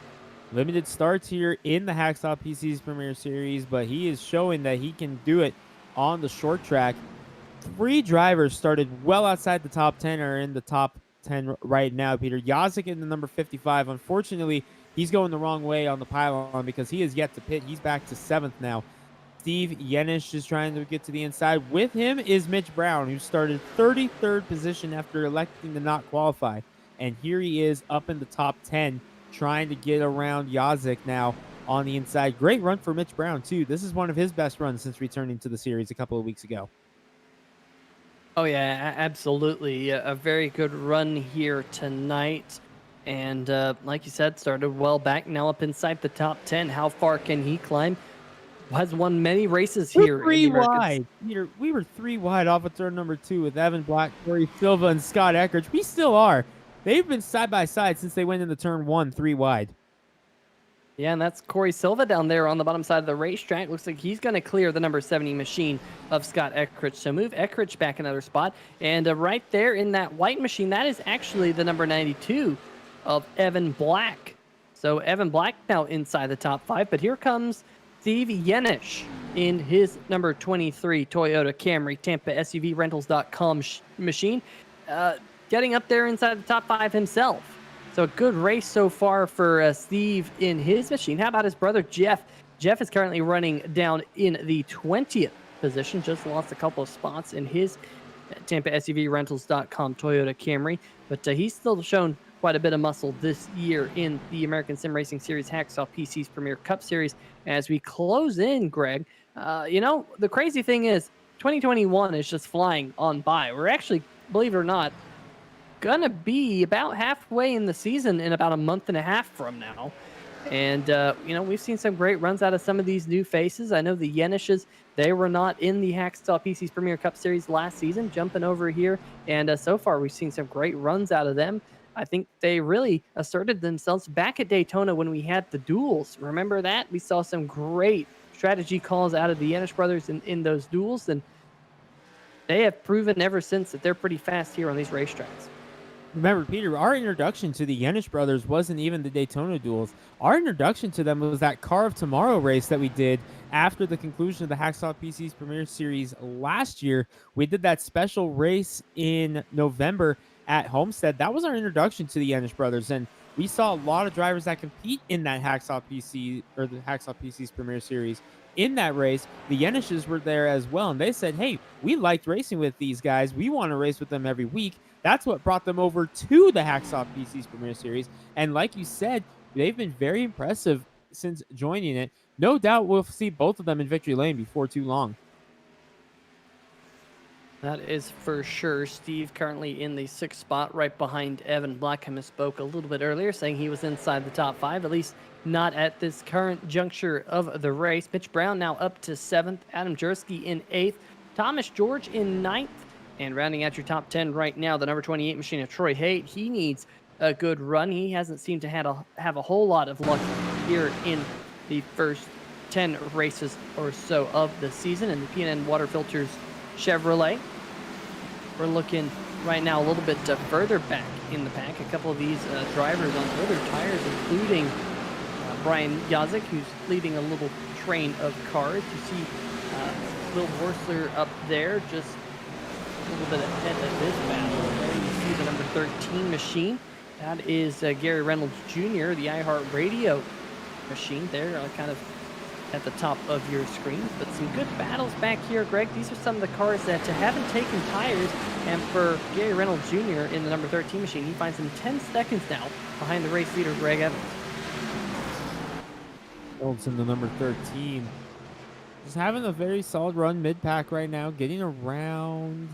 Limited starts here in the Hacksaw PC's Premier Series, but he is showing that he can do it on the short track. 3 drivers started well outside the top 10 or in the top 10 right now, Peter. Yazik in the number 55. Unfortunately, he's going the wrong way on the pylon because he is yet to pit. He's back to 7th now. Steve Yenish is trying to get to the inside. With him is Mitch Brown, who started 33rd position after electing to not qualify. And here he is up in the top 10, trying to get around Yazik now on the inside. Great run for Mitch Brown, too. This is one of his best runs since returning to the series a couple of weeks ago. Oh, yeah, absolutely. A very good run here tonight. And like you said, started well back, now up inside the top 10. How far can he climb? Has won many races here. We're 3 wide. Peter, we were 3 wide off of turn number 2 with Evan Black, Corey Silva, and Scott Eckrich. We still are. They've been side by side since they went into turn 1, 3 wide. Yeah, and that's Corey Silva down there on the bottom side of the racetrack. Looks like he's going to clear the number 70 machine of Scott Eckrich. So move Eckrich back another spot. And right there in that white machine, that is actually the number 92 of Evan Black. So Evan Black now inside the top 5. But here comes Steve Yenish in his number 23 Toyota Camry Tampa SUVRentals.com machine. Getting up there inside the top 5 himself. So a good race so far for Steve in his machine. How about his brother, Jeff? Jeff is currently running down in the 20th position. Just lost a couple of spots in his Tampa SUVRentals.com Toyota Camry. But he's still shown quite a bit of muscle this year in the American Sim Racing Series Hacksaw PC's Premier Cup Series. As we close in, Greg, you know, the crazy thing is 2021 is just flying on by. We're actually, believe it or not, gonna be about halfway in the season in about a month and a half from now. And you know, we've seen some great runs out of some of these new faces. I know the Yenishes, they were not in the Hacksaw PC's Premier Cup Series last season, jumping over here, and so far we've seen some great runs out of them. I think they really asserted themselves back at Daytona when we had the duels. Remember that? We saw some great strategy calls out of the Yenish brothers in those duels, and they have proven ever since that they're pretty fast here on these racetracks. Remember, Peter, our introduction to the Yenish brothers wasn't even the Daytona duels. Our introduction to them was that Car of Tomorrow race that we did after the conclusion of the Hacksaw PC's Premier Series last year. We did that special race in November at Homestead. That was our introduction to the Yenish brothers, and we saw a lot of drivers that compete in that Hacksaw PC or the Hacksaw PC's Premier Series. In that race, the Yenishes were there as well, and they said, hey, we liked racing with these guys. We want to race with them every week. That's what brought them over to the Hacksaw PC's Premier Series. And like you said, they've been very impressive since joining it. No doubt we'll see both of them in victory lane before too long. That is for sure. Steve currently in the 6th spot right behind Evan Black. I misspoke a little bit earlier saying he was inside the top 5, at least not at this current juncture of the race. Mitch Brown now up to 7th. Adam Jersky in 8th. Thomas George in 9th. And rounding out your top 10 right now, the number 28 machine of Troy Haight. He needs a good run. He hasn't seemed to have a whole lot of luck here in the first 10 races or so of the season. And the P&N Water Filters Chevrolet. We're looking right now a little bit further back in the pack. A couple of these drivers on older tires, including Brian Yazik, who's leading a little train of cars. You see Will Horsler up there, just a little bit ahead of this battle. There you see the number 13 machine. That is Gary Reynolds Jr., the iHeartRadio machine there, kind of at the top of your screen. But some good battles back here, Greg. These are some of the cars that haven't taken tires. And for Gary Reynolds Jr. in the number 13 machine, he finds him 10 seconds now behind the race leader, Greg Evans. Reynolds in the number 13. Just having a very solid run mid-pack right now, getting around,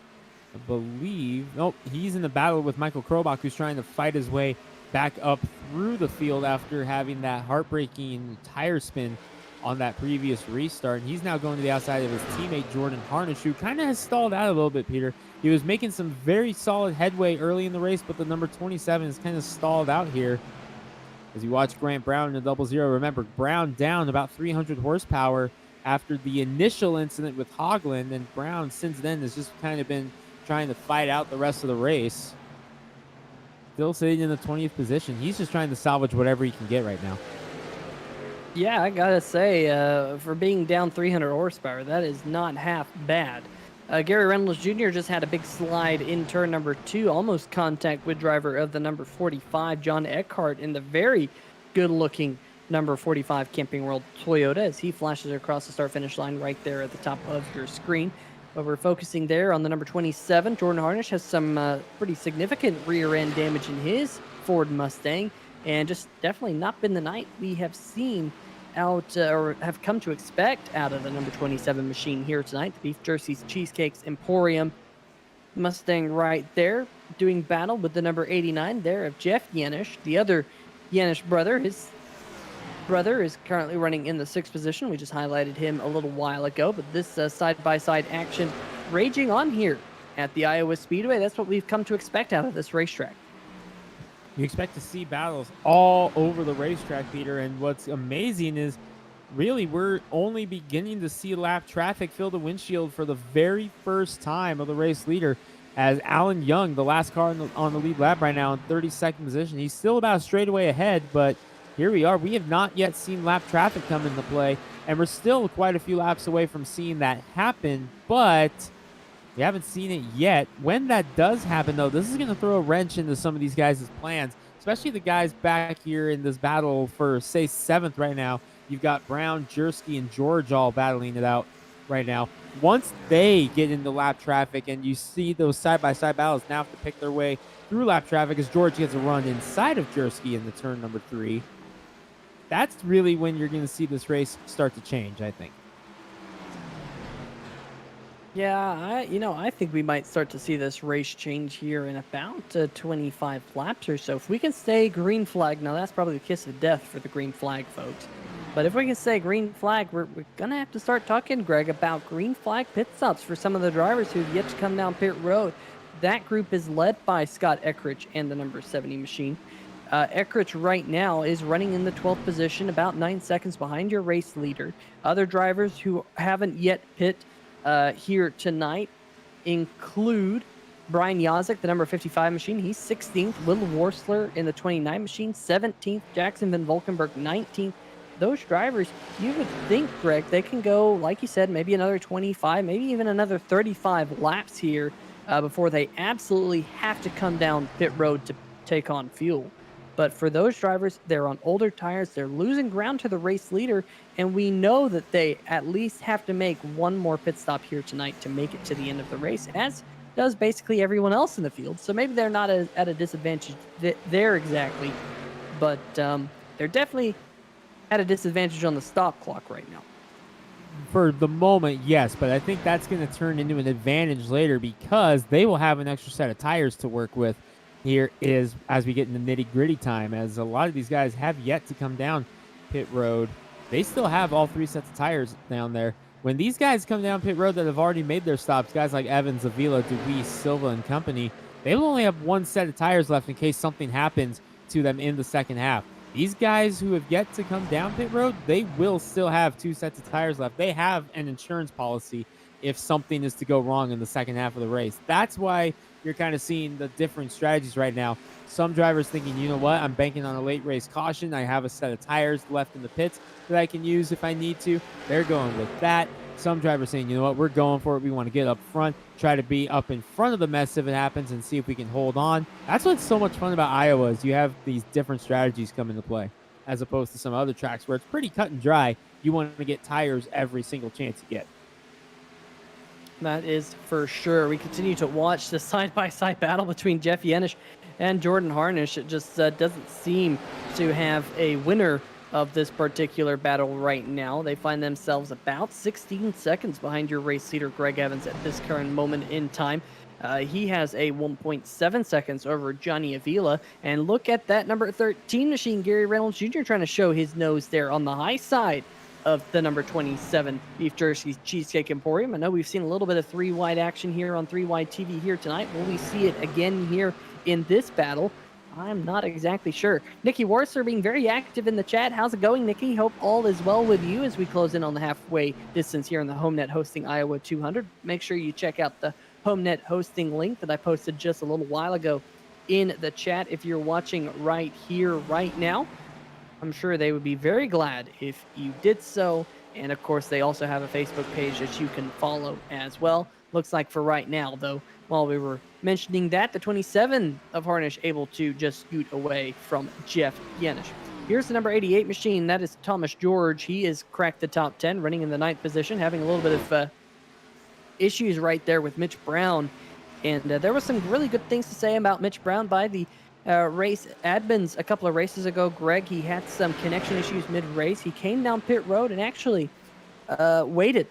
I believe. Nope, he's in the battle with Michael Krobach, who's trying to fight his way back up through the field after having that heartbreaking tire spin on that previous restart. And he's now going to the outside of his teammate, Jordan Harnish, who kind of has stalled out a little bit, Peter. He was making some very solid headway early in the race, but the number 27 is kind of stalled out here. As you watch Grant Brown in the 00, remember, Brown down about 300 horsepower after the initial incident with Hogland, and Brown since then has just kind of been trying to fight out the rest of the race. Still sitting in the 20th position. He's just trying to salvage whatever he can get right now. Yeah, I gotta say, for being down 300 horsepower, that is not half bad. Gary Reynolds Jr. just had a big slide in turn number 2, almost contact with driver of the number 45, John Eckhart, in the very good-looking number 45 Camping World Toyota as he flashes across the start-finish line right there at the top of your screen. But we're focusing there on the number 27. Jordan Harnish has some pretty significant rear-end damage in his Ford Mustang, and just definitely not been the night we have seen out or have come to expect out of the number 27 machine here tonight. The Beef Jerseys Cheesecakes Emporium Mustang right there doing battle with the number 89 there of Jeff Yanish, the other Yanish brother. His brother is currently running in the 6th position. We just highlighted him a little while ago, but this side-by-side action raging on here at the Iowa Speedway. That's what we've come to expect out of this racetrack. You expect to see battles all over the racetrack, Peter, and what's amazing is really we're only beginning to see lap traffic fill the windshield for the very first time of the race leader, as Alan Young, the last car on the lead lap right now in 32nd position. He's still about a straightaway ahead, but here we are. We have not yet seen lap traffic come into play, and we're still quite a few laps away from seeing that happen, but we haven't seen it yet. When that does happen, though, this is going to throw a wrench into some of these guys' plans, especially the guys back here in this battle for, say, 7th right now. You've got Brown, Jersky, and George all battling it out right now. Once they get into lap traffic and you see those side-by-side battles now have to pick their way through lap traffic as George gets a run inside of Jersky in the turn number 3, that's really when you're going to see this race start to change, I think. Yeah, I think we might start to see this race change here in about 25 laps or so. If we can stay green flag, now that's probably the kiss of death for the green flag folks. But if we can stay green flag, we're going to have to start talking, Greg, about green flag pit stops for some of the drivers who've yet to come down pit road. That group is led by Scott Eckrich and the number 70 machine. Eckrich right now is running in the 12th position, about 9 seconds behind your race leader. Other drivers who haven't yet pit here tonight include Brian Yazik, the number 55 machine. He's 16th. Will Worsler in the 29 machine, 17th. Jackson Van Volkenberg, 19th. Those drivers, you would think, Greg, they can go, like you said, maybe another 25, maybe even another 35 laps here before they absolutely have to come down pit road to take on fuel. But for those drivers, they're on older tires. They're losing ground to the race leader, and we know that they at least have to make one more pit stop here tonight to make it to the end of the race, as does basically everyone else in the field. So maybe they're not at a disadvantage there exactly, but they're definitely at a disadvantage on the stop clock right now. For the moment, yes, but I think that's going to turn into an advantage later because they will have an extra set of tires to work with. Here is as we get into nitty-gritty time, as a lot of these guys have yet to come down pit road. They still have all 3 sets of tires down there. When these guys come down pit road that have already made their stops, guys like Evans, Avila, DeWeese, Silva, and company, they will only have 1 set of tires left in case something happens to them in the second half. These guys who have yet to come down pit road, they will still have 2 sets of tires left. They have an insurance policy if something is to go wrong in the second half of the race. That's why you're kind of seeing the different strategies right now. Some drivers thinking, you know what, I'm banking on a late race caution. I have a set of tires left in the pits that I can use if I need to. They're going with that. Some drivers saying, you know what, we're going for it. We want to get up front, try to be up in front of the mess if it happens, and see if we can hold on. That's what's so much fun about Iowa is you have these different strategies come into play, as opposed to some other tracks where it's pretty cut and dry. You want to get tires every single chance you get. That is for sure. We continue to watch the side-by-side battle between Jeff Yenish and Jordan Harnish. It just doesn't seem to have a winner of this particular battle right now. They find themselves about 16 seconds behind your race leader, Greg Evans, at this current moment in time. He has a 1.7 seconds over Johnny Avila. And look at that number 13 machine, Gary Reynolds Jr., trying to show his nose there on the high side of the number 27 Beef Jerseys Cheesecake Emporium. I know we've seen a little bit of 3-wide action here on 3-wide TV here tonight. Will we see it again here in this battle? I'm not exactly sure. Nikki Warser being very active in the chat. How's it going, Nikki? Hope all is well with you as we close in on the halfway distance here in the Homenet hosting Iowa 200. Make sure you check out the Homenet hosting link that I posted just a little while ago in the chat if you're watching right here, right now. I'm sure they would be very glad if you did so. And of course, they also have a Facebook page that you can follow as well. Looks like for right now, though, while we were mentioning that, the 27 of Harnish able to just scoot away from Jeff Yenish. Here's the number 88 machine. That is Thomas George. He has cracked the top 10, running in the 9th position, having a little bit of issues right there with Mitch Brown. And there was some really good things to say about Mitch Brown by the race admins a couple of races ago. Greg, he had some connection issues mid-race. He came down pit road and actually waited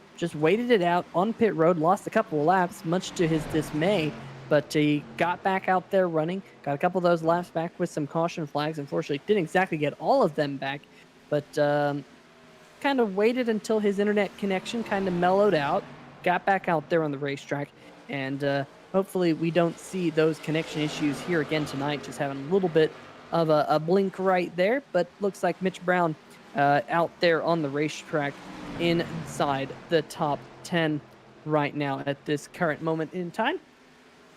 it out on pit road, lost a couple of laps, much to his dismay, but he got back out there running, got a couple of those laps back with some caution flags. Unfortunately, didn't exactly get all of them back, but kind of waited until his internet connection kind of mellowed out, got back out there on the racetrack, and hopefully we don't see those connection issues here again tonight, just having a little bit of a blink right there, but looks like Mitch Brown out there on the racetrack inside the top 10 right now at this current moment in time.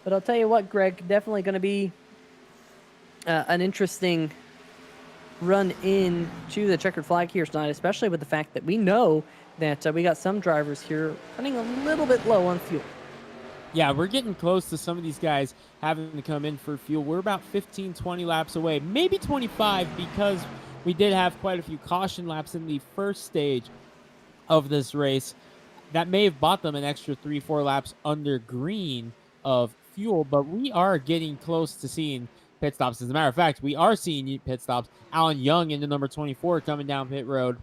But I'll tell you what, Greg, definitely going to be an interesting run in to the checkered flag here tonight, especially with the fact that we know that we got some drivers here running a little bit low on fuel. Yeah, we're getting close to some of these guys having to come in for fuel. We're about 15, 20 laps away, maybe 25, because we did have quite a few caution laps in the first stage of this race. That may have bought them an extra 3-4 laps under green of fuel, but we are getting close to seeing pit stops. As a matter of fact, we are seeing pit stops. Alan Young into number 24 coming down pit road,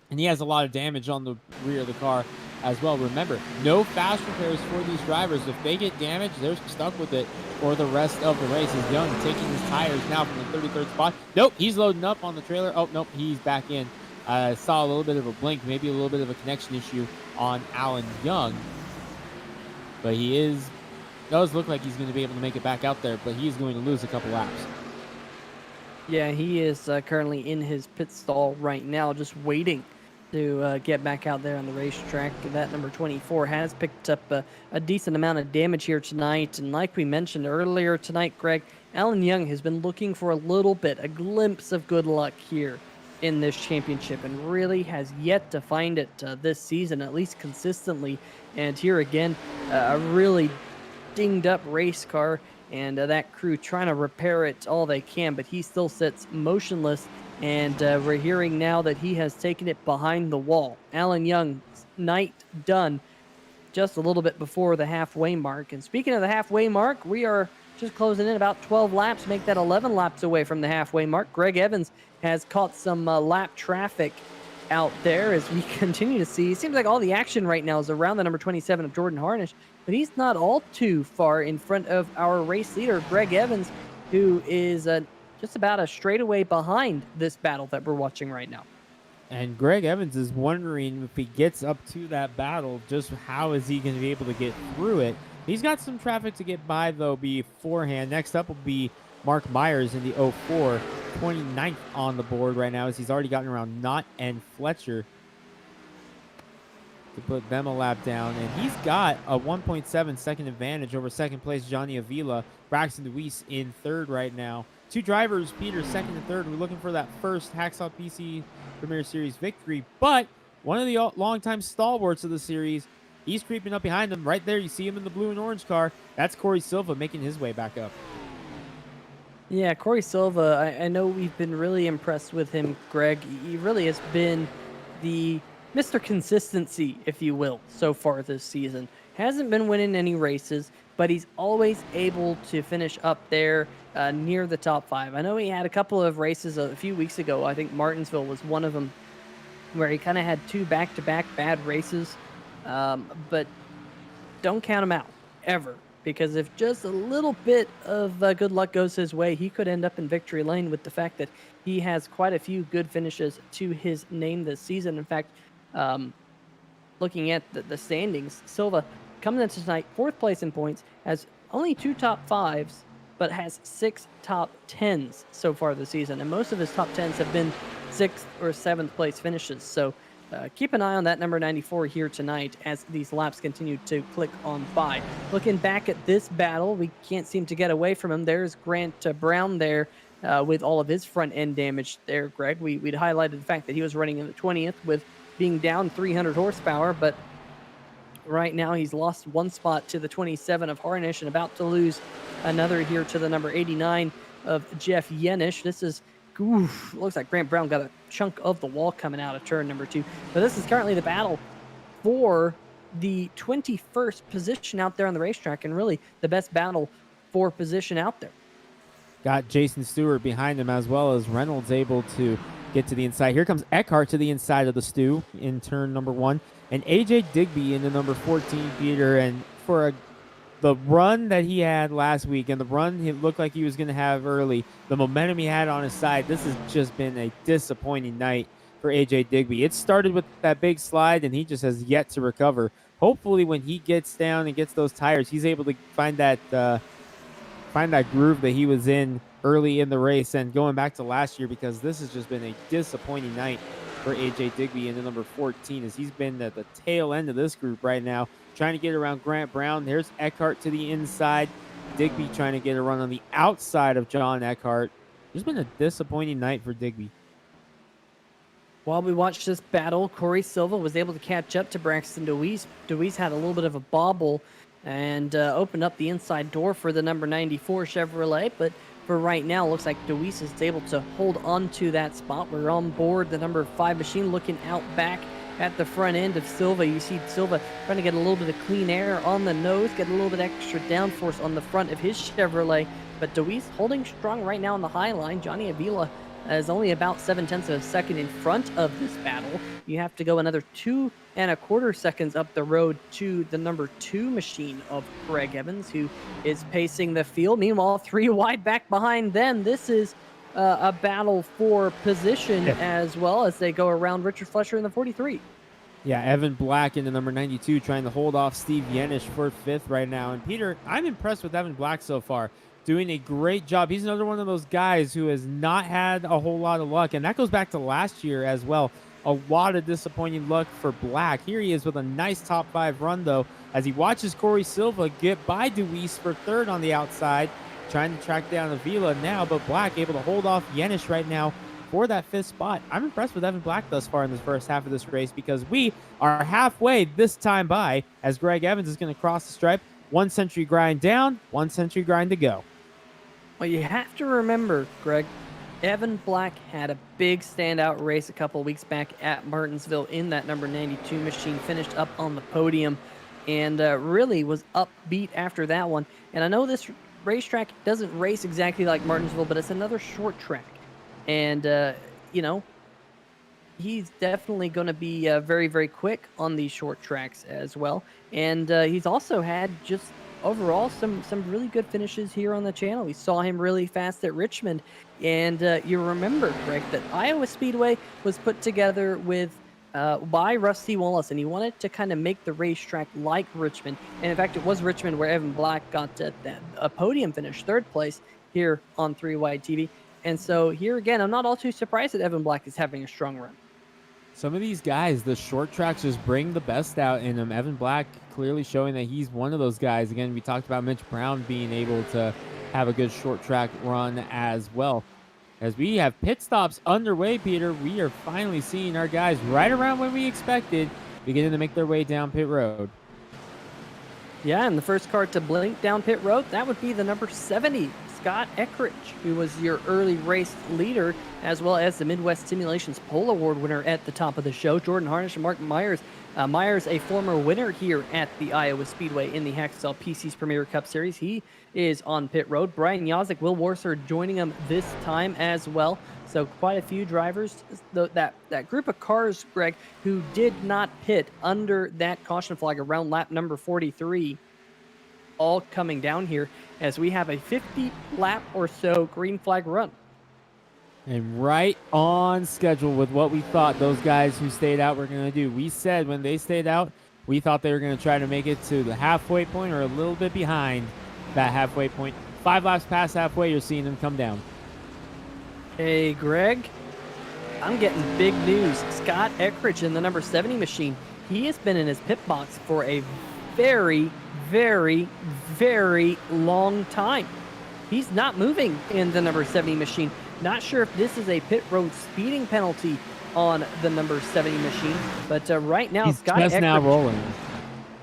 and he has a lot of damage on the rear of the car as well. Remember, no fast repairs for these drivers. If they get damaged, they're stuck with it for the rest of the race. Is Young taking his tires now from the 33rd spot? Nope, he's loading up on the trailer. Oh, nope, he's back in. I saw a little bit of a blink, maybe a little bit of a connection issue on Alan Young. But does look like he's going to be able to make it back out there, but he's going to lose a couple laps. Yeah, he is currently in his pit stall right now, just waiting to get back out there on the racetrack. That number 24 has picked up a decent amount of damage here tonight. And like we mentioned earlier tonight, Greg, Alan Young has been looking for a little bit, a glimpse of good luck here in this championship, and really has yet to find it this season, at least consistently. And here again, a really dinged up race car, and that crew trying to repair it all they can, but he still sits motionless. And we're hearing now that he has taken it behind the wall. Alan Young, night done just a little bit before the halfway mark. And speaking of the halfway mark, we are just closing in about 12 laps, make that 11 laps away from the halfway mark. Greg Evans has caught some lap traffic out there as we continue to see. It seems like all the action right now is around the number 27 of Jordan Harnish, but he's not all too far in front of our race leader, Greg Evans, who is just about a straightaway behind this battle that we're watching right now. And Greg Evans is wondering if he gets up to that battle, just how is he going to be able to get through it? He's got some traffic to get by, though, beforehand. Next up will be Mark Myers in the 04, 29th on the board right now, as he's already gotten around Knott and Fletcher. to put them a lap down. And he's got a 1.7 second advantage over second place Johnny Avila. Braxton DeWeese in third right now. Two drivers, Peter, second and third. We're looking for that first Hacksaw PC Premier Series victory. But one of the longtime stalwarts of the series, he's creeping up behind them. Right there, you see him in the blue and orange car. That's Corey Silva making his way back up. Yeah, Corey Silva, I know we've been really impressed with him, Greg. He really has been the Mr. Consistency, if you will, so far this season. Hasn't been winning any races, but he's always able to finish up there near the top 5. I know he had a couple of races a few weeks ago. I think Martinsville was one of them, where he kind of had 2 back-to-back bad races, but don't count him out, ever. Because if just a little bit of good luck goes his way, he could end up in victory lane with the fact that he has quite a few good finishes to his name this season. In fact, looking at the standings, Silva coming into tonight, 4th place in points, has only 2 top 5s, but has 6 top 10s so far this season. And most of his top 10s have been 6th or 7th place finishes. So keep an eye on that number 94 here tonight as these laps continue to click on by. Looking back at this battle, we can't seem to get away from him. There's Grant Brown there with all of his front end damage there, Greg. We'd highlighted the fact that he was running in the 20th with being down 300 horsepower, but right now he's lost 1 spot to the 27 of Harnish and about to lose another here to the number 89 of Jeff Yenish. This is looks like Grant Brown got a chunk of the wall coming out of turn number 2. But this is currently the battle for the 21st position out there on the racetrack, and really the best battle for position out there. Got Jason Stewart behind him, as well as Reynolds able to get to the inside. Here comes Eckhart to the inside of the Stu in turn number 1. And AJ Digby into number 14, Peter. And for the run that he had last week and the run it looked like he was going to have early, the momentum he had on his side, this has just been a disappointing night for AJ Digby. It started with that big slide, and he just has yet to recover. Hopefully when he gets down and gets those tires, he's able to find that groove that he was in early in the race. And going back to last year, because this has just been a disappointing night for AJ Digby in the number 14, as he's been at the tail end of this group right now, trying to get around Grant Brown. There's Eckhart to the inside. Digby trying to get a run on the outside of John Eckhart. It's been a disappointing night for Digby. While we watched this battle, Corey Silva was able to catch up to Braxton DeWeese. DeWeese had a little bit of a bobble and opened up the inside door for the number 94 Chevrolet, but for right now, looks like DeWeese is able to hold on to that spot. We're on board the number 5 machine, looking out back at the front end of Silva. You see Silva trying to get a little bit of clean air on the nose, get a little bit extra downforce on the front of his Chevrolet, but DeWeese holding strong right now on the high line. Johnny Avila is only about 0.7 of a second in front of this battle. You have to go another 2.25 seconds up the road to the number 2 machine of Greg Evans, who is pacing the field. Meanwhile, 3 wide back behind them. This is a battle for position as well as they go around Richard Fletcher in the 43. Yeah, Evan Black in the number 92 trying to hold off Steve Yenish for 5th right now. And Peter, I'm impressed with Evan Black so far. Doing a great job. He's another one of those guys who has not had a whole lot of luck, and that goes back to last year as well. A lot of disappointing luck for Black. Here he is with a nice top 5 run, though, as he watches Corey Silva get by DeWeese for 3rd on the outside, trying to track down Avila now, but Black able to hold off Yenish right now for that 5th spot. I'm impressed with Evan Black thus far in this first half of this race, because we are halfway this time by, as Greg Evans is going to cross the stripe. 1 century grind down, 1 century grind to go. Well, you have to remember, Greg, Evan Black had a big standout race a couple weeks back at Martinsville in that number 92 machine, finished up on the podium, and really was upbeat after that one. And I know this racetrack doesn't race exactly like Martinsville, but it's another short track. And, you know, he's definitely going to be very, very quick on these short tracks as well. And he's also had just overall some really good finishes here on the channel. We saw him really fast at Richmond. And you remember, Greg, that Iowa Speedway was put together with by Rusty Wallace, and he wanted to kind of make the racetrack like Richmond. And in fact, it was Richmond where Evan Black got a podium finish, 3rd place here on 3 Wide TV. And so here again, I'm not all too surprised that Evan Black is having a strong run. Some of these guys, the short tracks just bring the best out in them. Evan Black clearly showing that he's one of those guys. Again, we talked about Mitch Brown being able to have a good short track run as well. As we have pit stops underway, Peter, we are finally seeing our guys right around when we expected, beginning to make their way down pit road. Yeah, and the first car to blink down pit road, that would be the number 70, Scott Eckridge, who was your early race leader, as well as the Midwest Simulations Pole Award winner at the top of the show. Jordan Harnish and Mark Myers. Myers, a former winner here at the Iowa Speedway in the Hacksaw PC's Premier Cup Series. He is on pit road. Brian Yazik, Will Warser joining him this time as well. So quite a few drivers. That group of cars, Greg, who did not pit under that caution flag around lap number 43, all coming down here as we have a 50 lap or so green flag run. And right on schedule with what we thought those guys who stayed out were going to do. We said when they stayed out, we thought they were going to try to make it to the halfway point or a little bit behind that halfway point. 5 laps past halfway, you're seeing them come down. Hey, Greg, I'm getting big news. Scott Eckridge in the number 70 machine. He has been in his pit box for a very, very, very long time. He's not moving in the number 70 machine. Not sure if this is a pit road speeding penalty on the number 70 machine, but right now, he's Scott just Eckridge now rolling.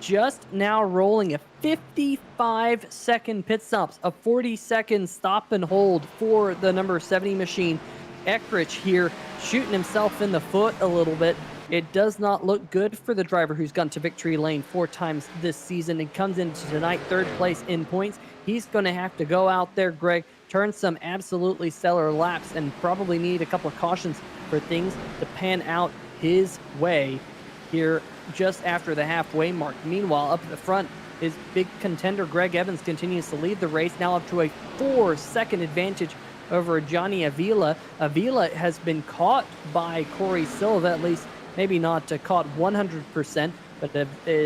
Just now rolling a 55-second pit stops, a 40-second stop and hold for the number 70 machine. Eckridge here shooting himself in the foot a little bit. It does not look good for the driver who's gone to victory lane 4 times this season and comes into tonight 3rd place in points. He's going to have to go out there, Greg, turn some absolutely stellar laps and probably need a couple of cautions for things to pan out his way here just after the halfway mark. Meanwhile, up at the front, his big contender Greg Evans continues to lead the race, now up to a 4-second advantage over Johnny Avila. Avila has been caught by Corey Silva, at least maybe not caught 100%, but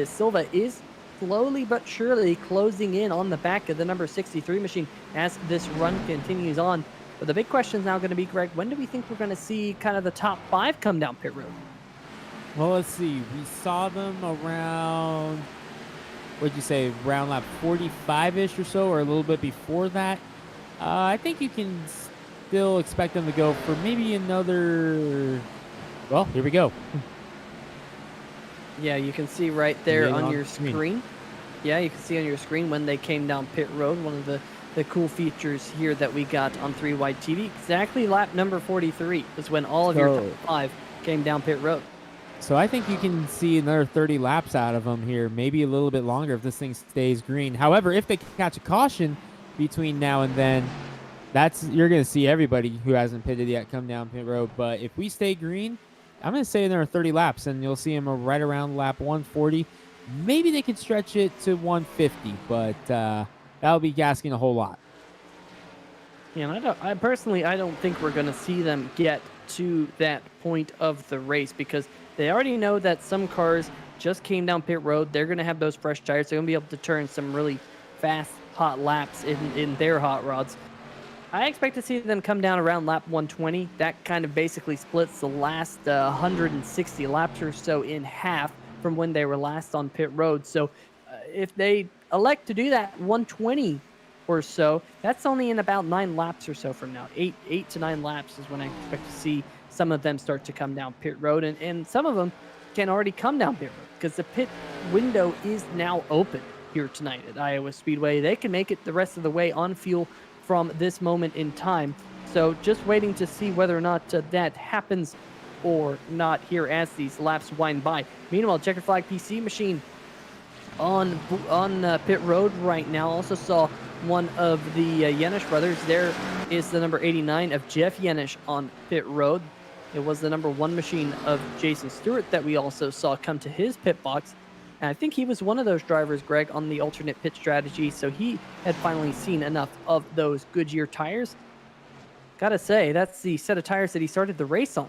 Silva is slowly but surely closing in on the back of the number 63 machine as this run continues on. But the big question is now going to be, Greg, when do we think we're going to see kind of the top 5 come down pit road? Well, let's see. We saw them around, what'd you say, around lap 45-ish or so, or a little bit before that. I think you can still expect them to go for maybe another, well, here we go. Yeah, you can see right there on your screen. Yeah, you can see on your screen when they came down pit road. One of the cool features here that we got on 3 Wide TV. Exactly lap number 43 is when all of your top 5 came down pit road. So I think you can see another 30 laps out of them here, maybe a little bit longer if this thing stays green. However, if they catch a caution between now and then, you're going to see everybody who hasn't pitted yet come down pit road. But if we stay green, I'm going to say there are 30 laps, and you'll see them right around lap 140. Maybe they could stretch it to 150, but that'll be asking a whole lot. Yeah, and I personally don't think we're going to see them get to that point of the race because they already know that some cars just came down pit road. They're going to have those fresh tires. They're going to be able to turn some really fast, hot laps in their hot rods. I expect to see them come down around lap 120. That kind of basically splits the last 160 laps or so in half from when they were last on pit road. So if they elect to do that 120 or so, that's only in about 9 laps or so from now. 8 to 9 laps is when I expect to see some of them start to come down pit road. And some of them can already come down pit road because the pit window is now open here tonight at Iowa Speedway. They can make it the rest of the way on fuel from this moment in time. So just waiting to see whether or not that happens or not here as these laps wind by. Meanwhile, Checkered Flag PC machine on pit road right now. Also saw one of the Yenish brothers. There is the number 89 of Jeff Yenish on pit road. It was the number 1 machine of Jason Stewart that we also saw come to his pit box. And I think he was one of those drivers, Greg, on the alternate pit strategy, so he had finally seen enough of those Goodyear tires. Gotta say, that's the set of tires that he started the race on.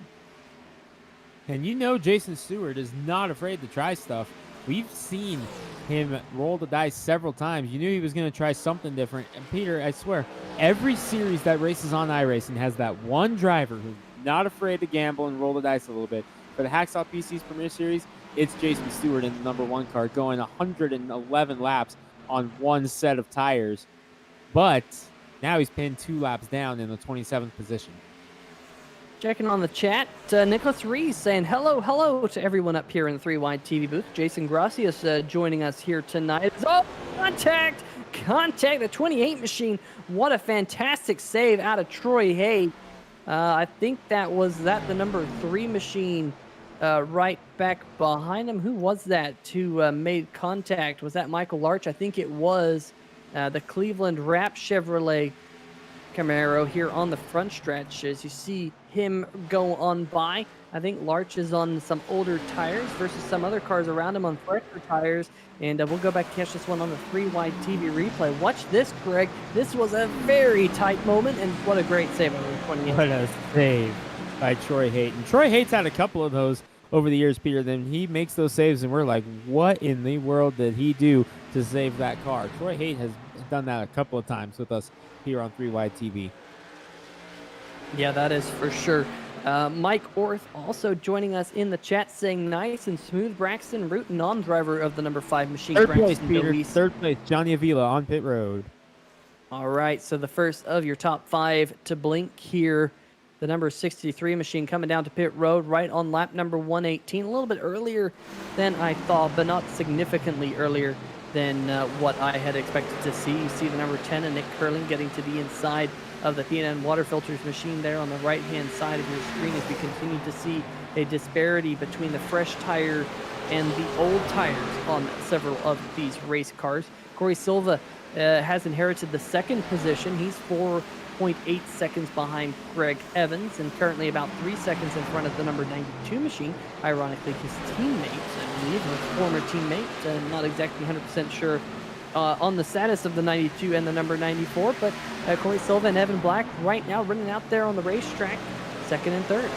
And you know Jason Stewart is not afraid to try stuff. We've seen him roll the dice several times. You knew he was going to try something different. And Peter, I swear, every series that races on iRacing has that one driver who's not afraid to gamble and roll the dice a little bit. For the Hacksaw PC's Premier Series, it's Jason Stewart in the number 1 car going 111 laps on one set of tires. But now he's pinned 2 laps down in the 27th position. Checking on the chat, Nicholas Rees saying hello to everyone up here in the 3 Wide TV booth. Jason Gracias joining us here tonight. Oh, contact! The 28 machine. What a fantastic save out of Troy Hay. I think the number 3 machine right back behind him. Who was that who made contact? Was that Michael Larch? I think it was the Cleveland Wrap Chevrolet Camaro here on the front stretch. As you see him go on by, I think Larch is on some older tires versus some other cars around him on fresher tires. And we'll go back and catch this one on the 3 Wide TV replay. Watch this, Greg. This was a very tight moment, and what a great save over 28. What a save by Troy Haight. And Troy Haight's had a couple of those over the years, Peter. Then he makes those saves, and we're like, what in the world did he do to save that car? Troy Haight has done that a couple of times with us here on 3 Wide TV. Yeah, that is for sure. Mike Orth also joining us in the chat saying nice and smooth. Braxton Root, non-driver of the number 5 machine. Third place, Braxton Peter. Deweese. Third place, Johnny Avila on pit road. All right, so the first of your top 5 to blink here. The number 63 machine coming down to pit road right on lap number 118. A little bit earlier than I thought, but not significantly earlier than what I had expected to see. You see the number 10 and Nick Curling getting to the inside of the P&N water filters machine there on the right-hand side of your screen as we continue to see a disparity between the fresh tire and the old tires on several of these race cars. Corey Silva has inherited the second position. He's 4.8 seconds behind Greg Evans and currently about 3 seconds in front of the number 92 machine. Ironically, his teammate, I believe, his former teammate, not exactly 100% sure on the status of the 92 and the number 94, but Corey Silva and Evan Black right now running out there on the racetrack, second and third.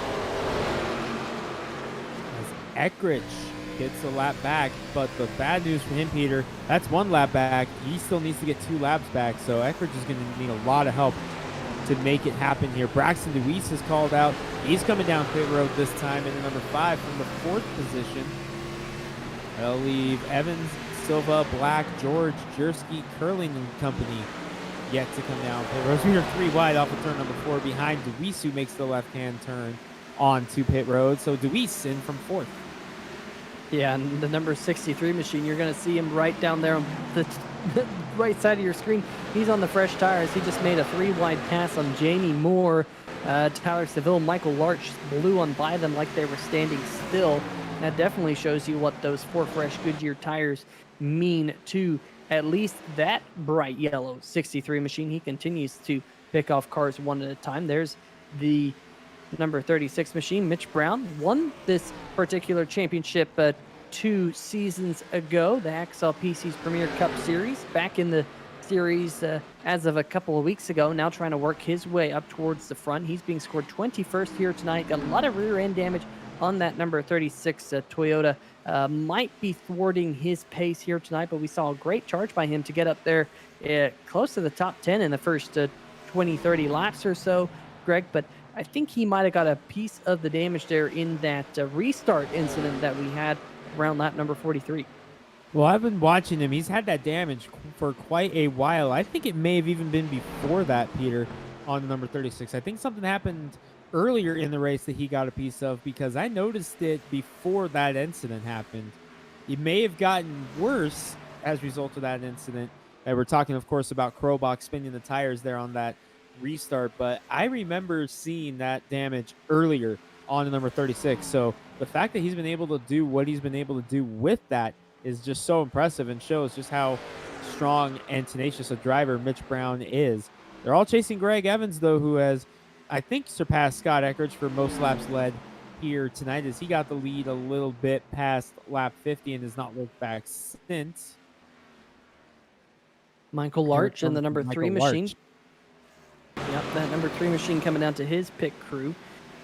As Eckrich gets a lap back, but the bad news for him, Peter, that's 1 lap back. He still needs to get 2 laps back, so Eckrich is going to need a lot of help to make it happen here. Braxton Deweese is called out. He's coming down pit road this time in the number 5 from the 4th position. They'll leave Evans, Silva, Black, George, Jersky, Curling and company yet to come down pit road. We are 3 wide off of turn number 4 behind Deweese, who makes the left-hand turn onto pit road. So Deweese in from 4th. Yeah, and the number 63 machine, you're going to see him right down there on the right side of your screen. He's on the fresh tires. He just made a 3 wide pass on Jamie Moore. Tyler Seville, Michael Larch blew on by them like they were standing still. That definitely shows you what those 4 fresh Goodyear tires mean to at least that bright yellow 63 machine. He continues to pick off cars one at a time. There's the number 36 machine. Mitch Brown won this particular championship 2 seasons ago, the Hacksaw PC's Premier Cup Series, back in the series as of a couple of weeks ago, now trying to work his way up towards the front. He's being scored 21st here tonight. Got a lot of rear end damage on that number 36 Toyota. Might be thwarting his pace here tonight, but we saw a great charge by him to get up there close to the top 10 in the first 20, 30 laps or so, Greg. But I think he might have got a piece of the damage there in that restart incident that we had around lap number 43. Well, I've been watching him. He's had that damage for quite a while. I think it may have even been before that, Peter, on the number 36. I think something happened earlier in the race that he got a piece of, because I noticed it before that incident happened. It may have gotten worse as a result of that incident. And we're talking, of course, about Krobach spinning the tires there on that restart, but I remember seeing that damage earlier on the number 36. So the fact that he's been able to do what he's been able to do with that is just so impressive and shows just how strong and tenacious a driver Mitch Brown is. They're all chasing Greg Evans, though, who has, I think, surpassed Scott Eckrich for most laps led here tonight, as he got the lead a little bit past lap 50 and has not looked back since. Michael Larch and the number 3 machine. Larch. Yep, that number 3 machine coming down to his pit crew.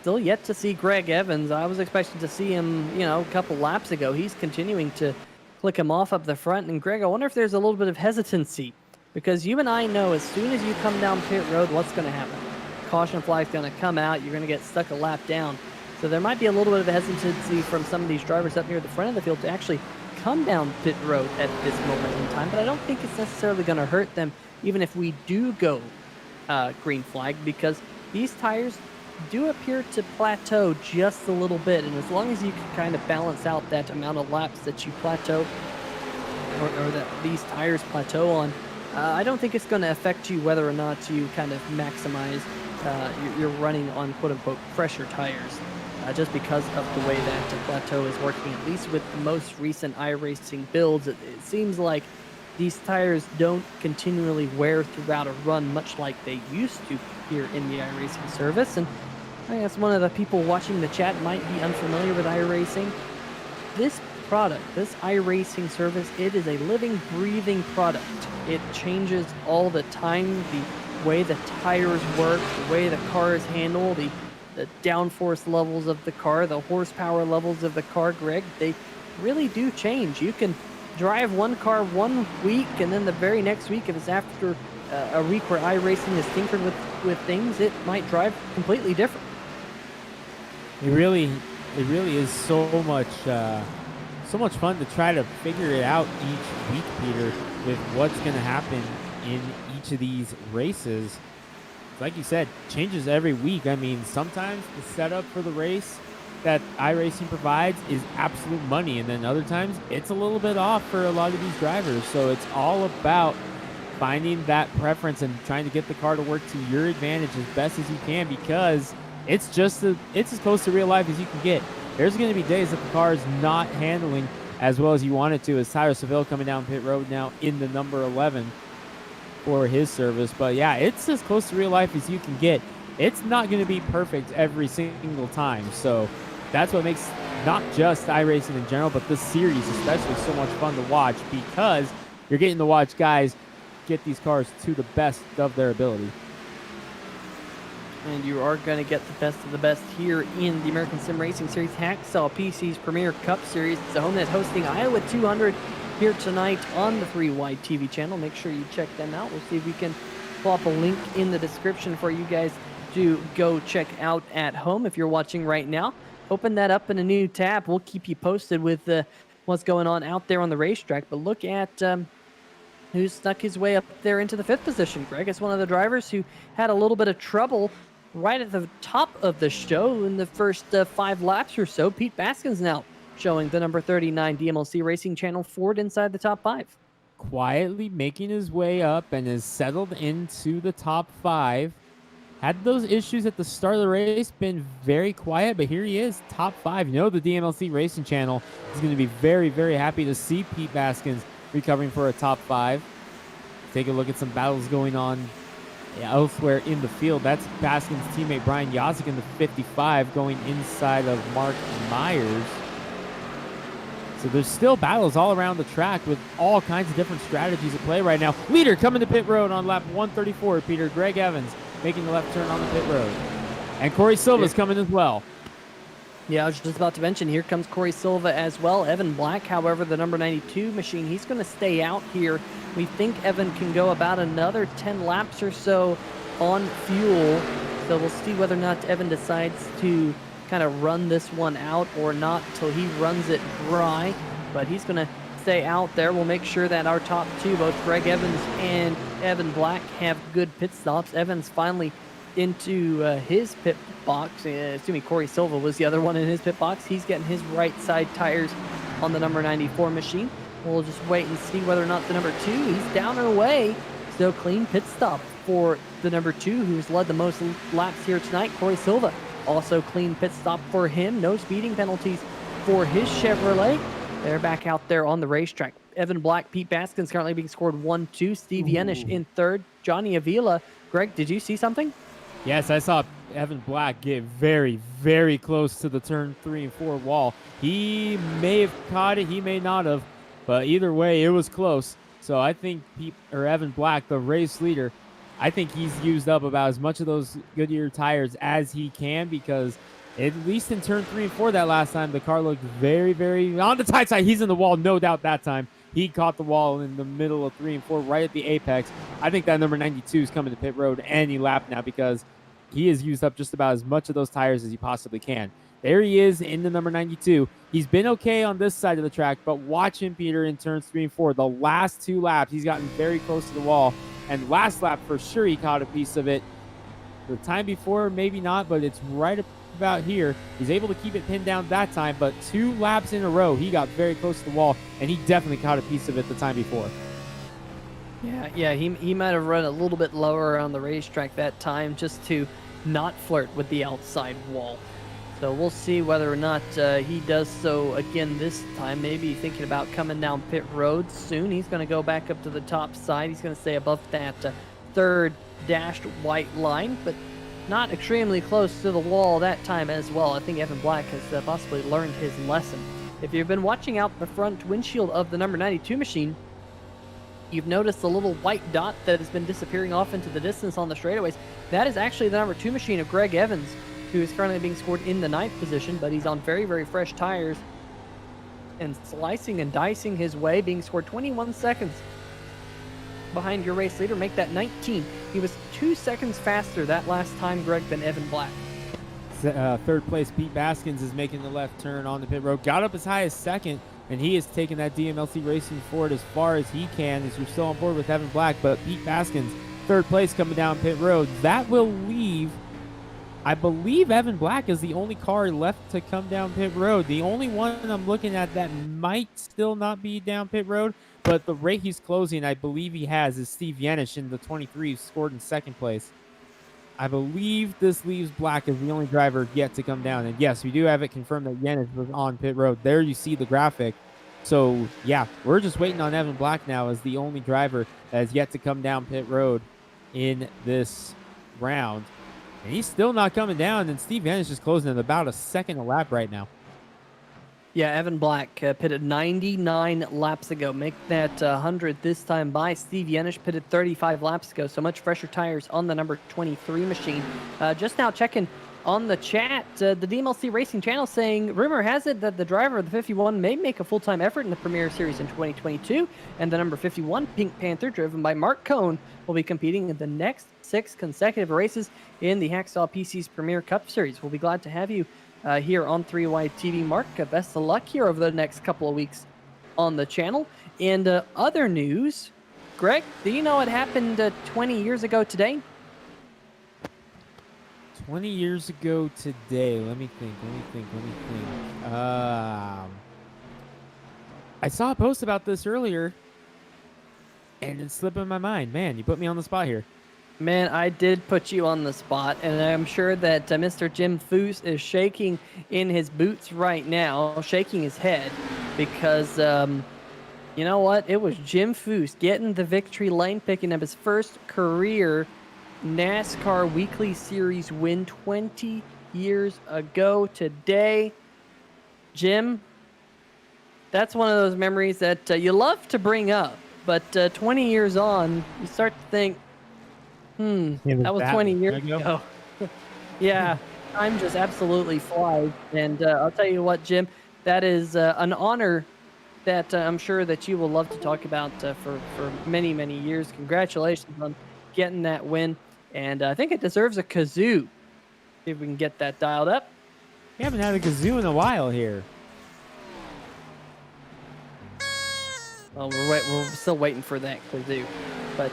Still yet to see Greg Evans. I was expecting to see him, a couple laps ago. He's continuing to click him off up the front. And Greg, I wonder if there's a little bit of hesitancy, because you and I know as soon as you come down pit road, what's going to happen? Caution flag's going to come out. You're going to get stuck a lap down. So there might be a little bit of hesitancy from some of these drivers up near the front of the field to actually come down pit road at this moment in time, but I don't think it's necessarily going to hurt them even if we do go green flag, because these tires do appear to plateau just a little bit, and as long as you can kind of balance out that amount of laps that you plateau or that these tires plateau on, I don't think it's going to affect you whether or not you kind of maximize your running on quote-unquote fresher tires. Just because of the way that the plateau is working, at least with the most recent iRacing builds, it seems like these tires don't continually wear throughout a run, much like they used to here in the iRacing service. And I guess one of the people watching the chat might be unfamiliar with iRacing. This product, this iRacing service, it is a living, breathing product. It changes all the time. The way the tires work, the way the cars handle, the downforce levels of the car, the horsepower levels of the car, Greg, they really do change. You can drive one car 1 week, and then the very next week, if it's after a week where iRacing is tinkered with things, it might drive completely different. It really is so much fun to try to figure it out each week, Peter, with what's going to happen in each of these races. Like you said, changes every week. I mean, sometimes the setup for the race that iRacing provides is absolute money, and then other times it's a little bit off for a lot of these drivers. So it's all about finding that preference and trying to get the car to work to your advantage as best as you can, because it's as close to real life as you can get. There's going to be days that the car is not handling as well as you want it to, as Tyler Seville coming down pit road now in the number 11 for his service. But yeah, it's as close to real life as you can get. It's not going to be perfect every single time. So that's what makes not just iRacing in general, but this series especially so much fun to watch, because you're getting to watch guys get these cars to the best of their ability. And you are going to get the best of the best here in the American Sim Racing Series, Hacksaw PC's Premier Cup Series. The Homenet hosting Iowa 200 here tonight on the 3Y TV channel. Make sure you check them out. We'll see if we can plop a link in the description for you guys to go check out at home if you're watching right now. Open that up in a new tab. We'll keep you posted with what's going on out there on the racetrack. But look at who snuck his way up there into the 5th position, Greg. It's one of the drivers who had a little bit of trouble right at the top of the show in the first 5 laps or so. Pete Baskins now showing the number 39 DMLC Racing Channel Ford inside the top 5. Quietly making his way up and has settled into the top 5. Had those issues at the start of the race, been very quiet, but here he is, top 5. You know the DMLC Racing Channel is going to be very, very happy to see Pete Baskins recovering for a top 5. Take a look at some battles going on elsewhere in the field. That's Baskins' teammate Brian Yasik in the 55 going inside of Mark Myers. So there's still battles all around the track with all kinds of different strategies at play right now. Leader coming to pit road on lap 134, Peter. Greg Evans making the left turn on the pit road. And Corey Silva's coming as well. Yeah, I was just about to mention, here comes Corey Silva as well. Evan Black, however, the number 92 machine, he's going to stay out here. We think Evan can go about another 10 laps or so on fuel. So we'll see whether or not Evan decides to kind of run this one out or not until he runs it dry. But he's going to stay out there. We'll make sure that our top 2, both Greg Evans and Evan Black, have good pit stops. Evans finally into his pit box. Corey Silva was the other one in his pit box. He's getting his right side tires on the number 94 machine. We'll just wait and see whether or not the number 2, he's down and away. Still clean pit stop for the number 2, who's led the most laps here tonight, Corey Silva. Also clean pit stop for him. No speeding penalties for his Chevrolet. They're back out there on the racetrack. Evan Black, Pete Baskins currently being scored 1-2. Steve Yenish in 3rd. Johnny Avila. Greg, did you see something? Yes, I saw Evan Black get very, very close to the turn 3 and 4 wall. He may have caught it, he may not have, but either way, it was close. So I think Evan Black, the race leader, I think he's used up about as much of those Goodyear tires as he can, because at least in turn 3 and 4 that last time, the car looked very, very on the tight side. He's in the wall, no doubt that time. He caught the wall in the middle of 3 and 4, right at the apex. I think that number 92 is coming to pit road any lap now, because he has used up just about as much of those tires as he possibly can. There he is in the number 92. He's been okay on this side of the track, but watch him, Peter, in turns 3 and 4. The last 2 laps, he's gotten very close to the wall. And last lap, for sure, he caught a piece of it. The time before, maybe not, but it's right about here. He's able to keep it pinned down that time, but 2 laps in a row, he got very close to the wall, and he definitely caught a piece of it the time before. Yeah, he might have run a little bit lower on the racetrack that time just to not flirt with the outside wall. So we'll see whether or not he does so again this time. Maybe thinking about coming down pit road soon. He's going to go back up to the top side. He's going to stay above that third dashed white line, but not extremely close to the wall that time as well. I think Evan Black has possibly learned his lesson. If you've been watching out the front windshield of the number 92 machine, you've noticed the little white dot that has been disappearing off into the distance on the straightaways. That is actually the number 2 machine of Greg Evans, who is currently being scored in the 9th position, but he's on very, very fresh tires and slicing and dicing his way, being scored 21 seconds behind your race leader, make that 19. He was 2 seconds faster that last time, Greg, than Evan Black. Third place, Pete Baskins is making the left turn on the pit road. Got up as high as second, and he is taking that DMLC Racing forward as far as he can as you're still on board with Evan Black. But Pete Baskins, third place coming down pit road. That will leave, I believe Evan Black is the only car left to come down pit road. The only one I'm looking at that might still not be down pit road, but the rate he's closing, I believe he has, is Steve Yanish in the 23, who scored in second place. I believe this leaves Black as the only driver yet to come down. And yes, we do have it confirmed that Yanish was on pit road. There you see the graphic. So yeah, we're just waiting on Evan Black now as the only driver that has yet to come down pit road in this round. And he's still not coming down, and Steve Yanish is closing at about a second a lap right now. Yeah, Evan Black pitted 99 laps ago. Make that 100 this time by Steve Yanish, pitted 35 laps ago. So much fresher tires on the number 23 machine. Just now checking on the chat, the DMLC Racing channel saying, rumor has it that the driver of the 51 may make a full-time effort in the Premier Series in 2022. And the number 51, Pink Panther, driven by Mark Cohn, will be competing in the next 6 consecutive races in the Hacksaw PC's Premier Cup Series. We'll be glad to have you here on 3Y TV. Mark, best of luck here over the next couple of weeks on the channel. And other news, Greg, do you know what happened 20 years ago today? 20 years ago today. Let me think. I saw a post about this earlier, and it's slipping my mind. Man, you put me on the spot here. Man, I did put you on the spot, and I'm sure that Mr. Jim Foose is shaking in his boots right now, shaking his head, because you know what? It was Jim Foose getting the victory lane, picking up his first career NASCAR Weekly Series win 20 years ago today. Jim, that's one of those memories that you love to bring up, but 20 years on, you start to think, that was 20 years ago. Yeah, time just absolutely flies. And I'll tell you what, Jim, that is an honor that I'm sure that you will love to talk about for many, many years. Congratulations on getting that win. And I think it deserves a kazoo. See if we can get that dialed up. We haven't had a kazoo in a while here. Well, we're still waiting for that kazoo. But,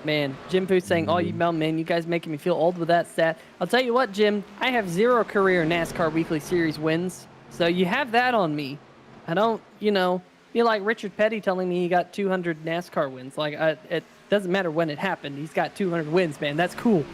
man, Jim Foose saying, oh, you mountain man, you guys making me feel old with that stat. I'll tell you what, Jim, I have 0 career NASCAR Weekly Series wins. So you have that on me. I don't, feel like Richard Petty telling me he got 200 NASCAR wins. Like, it doesn't matter when it happened. He's got 200 wins, man. That's cool.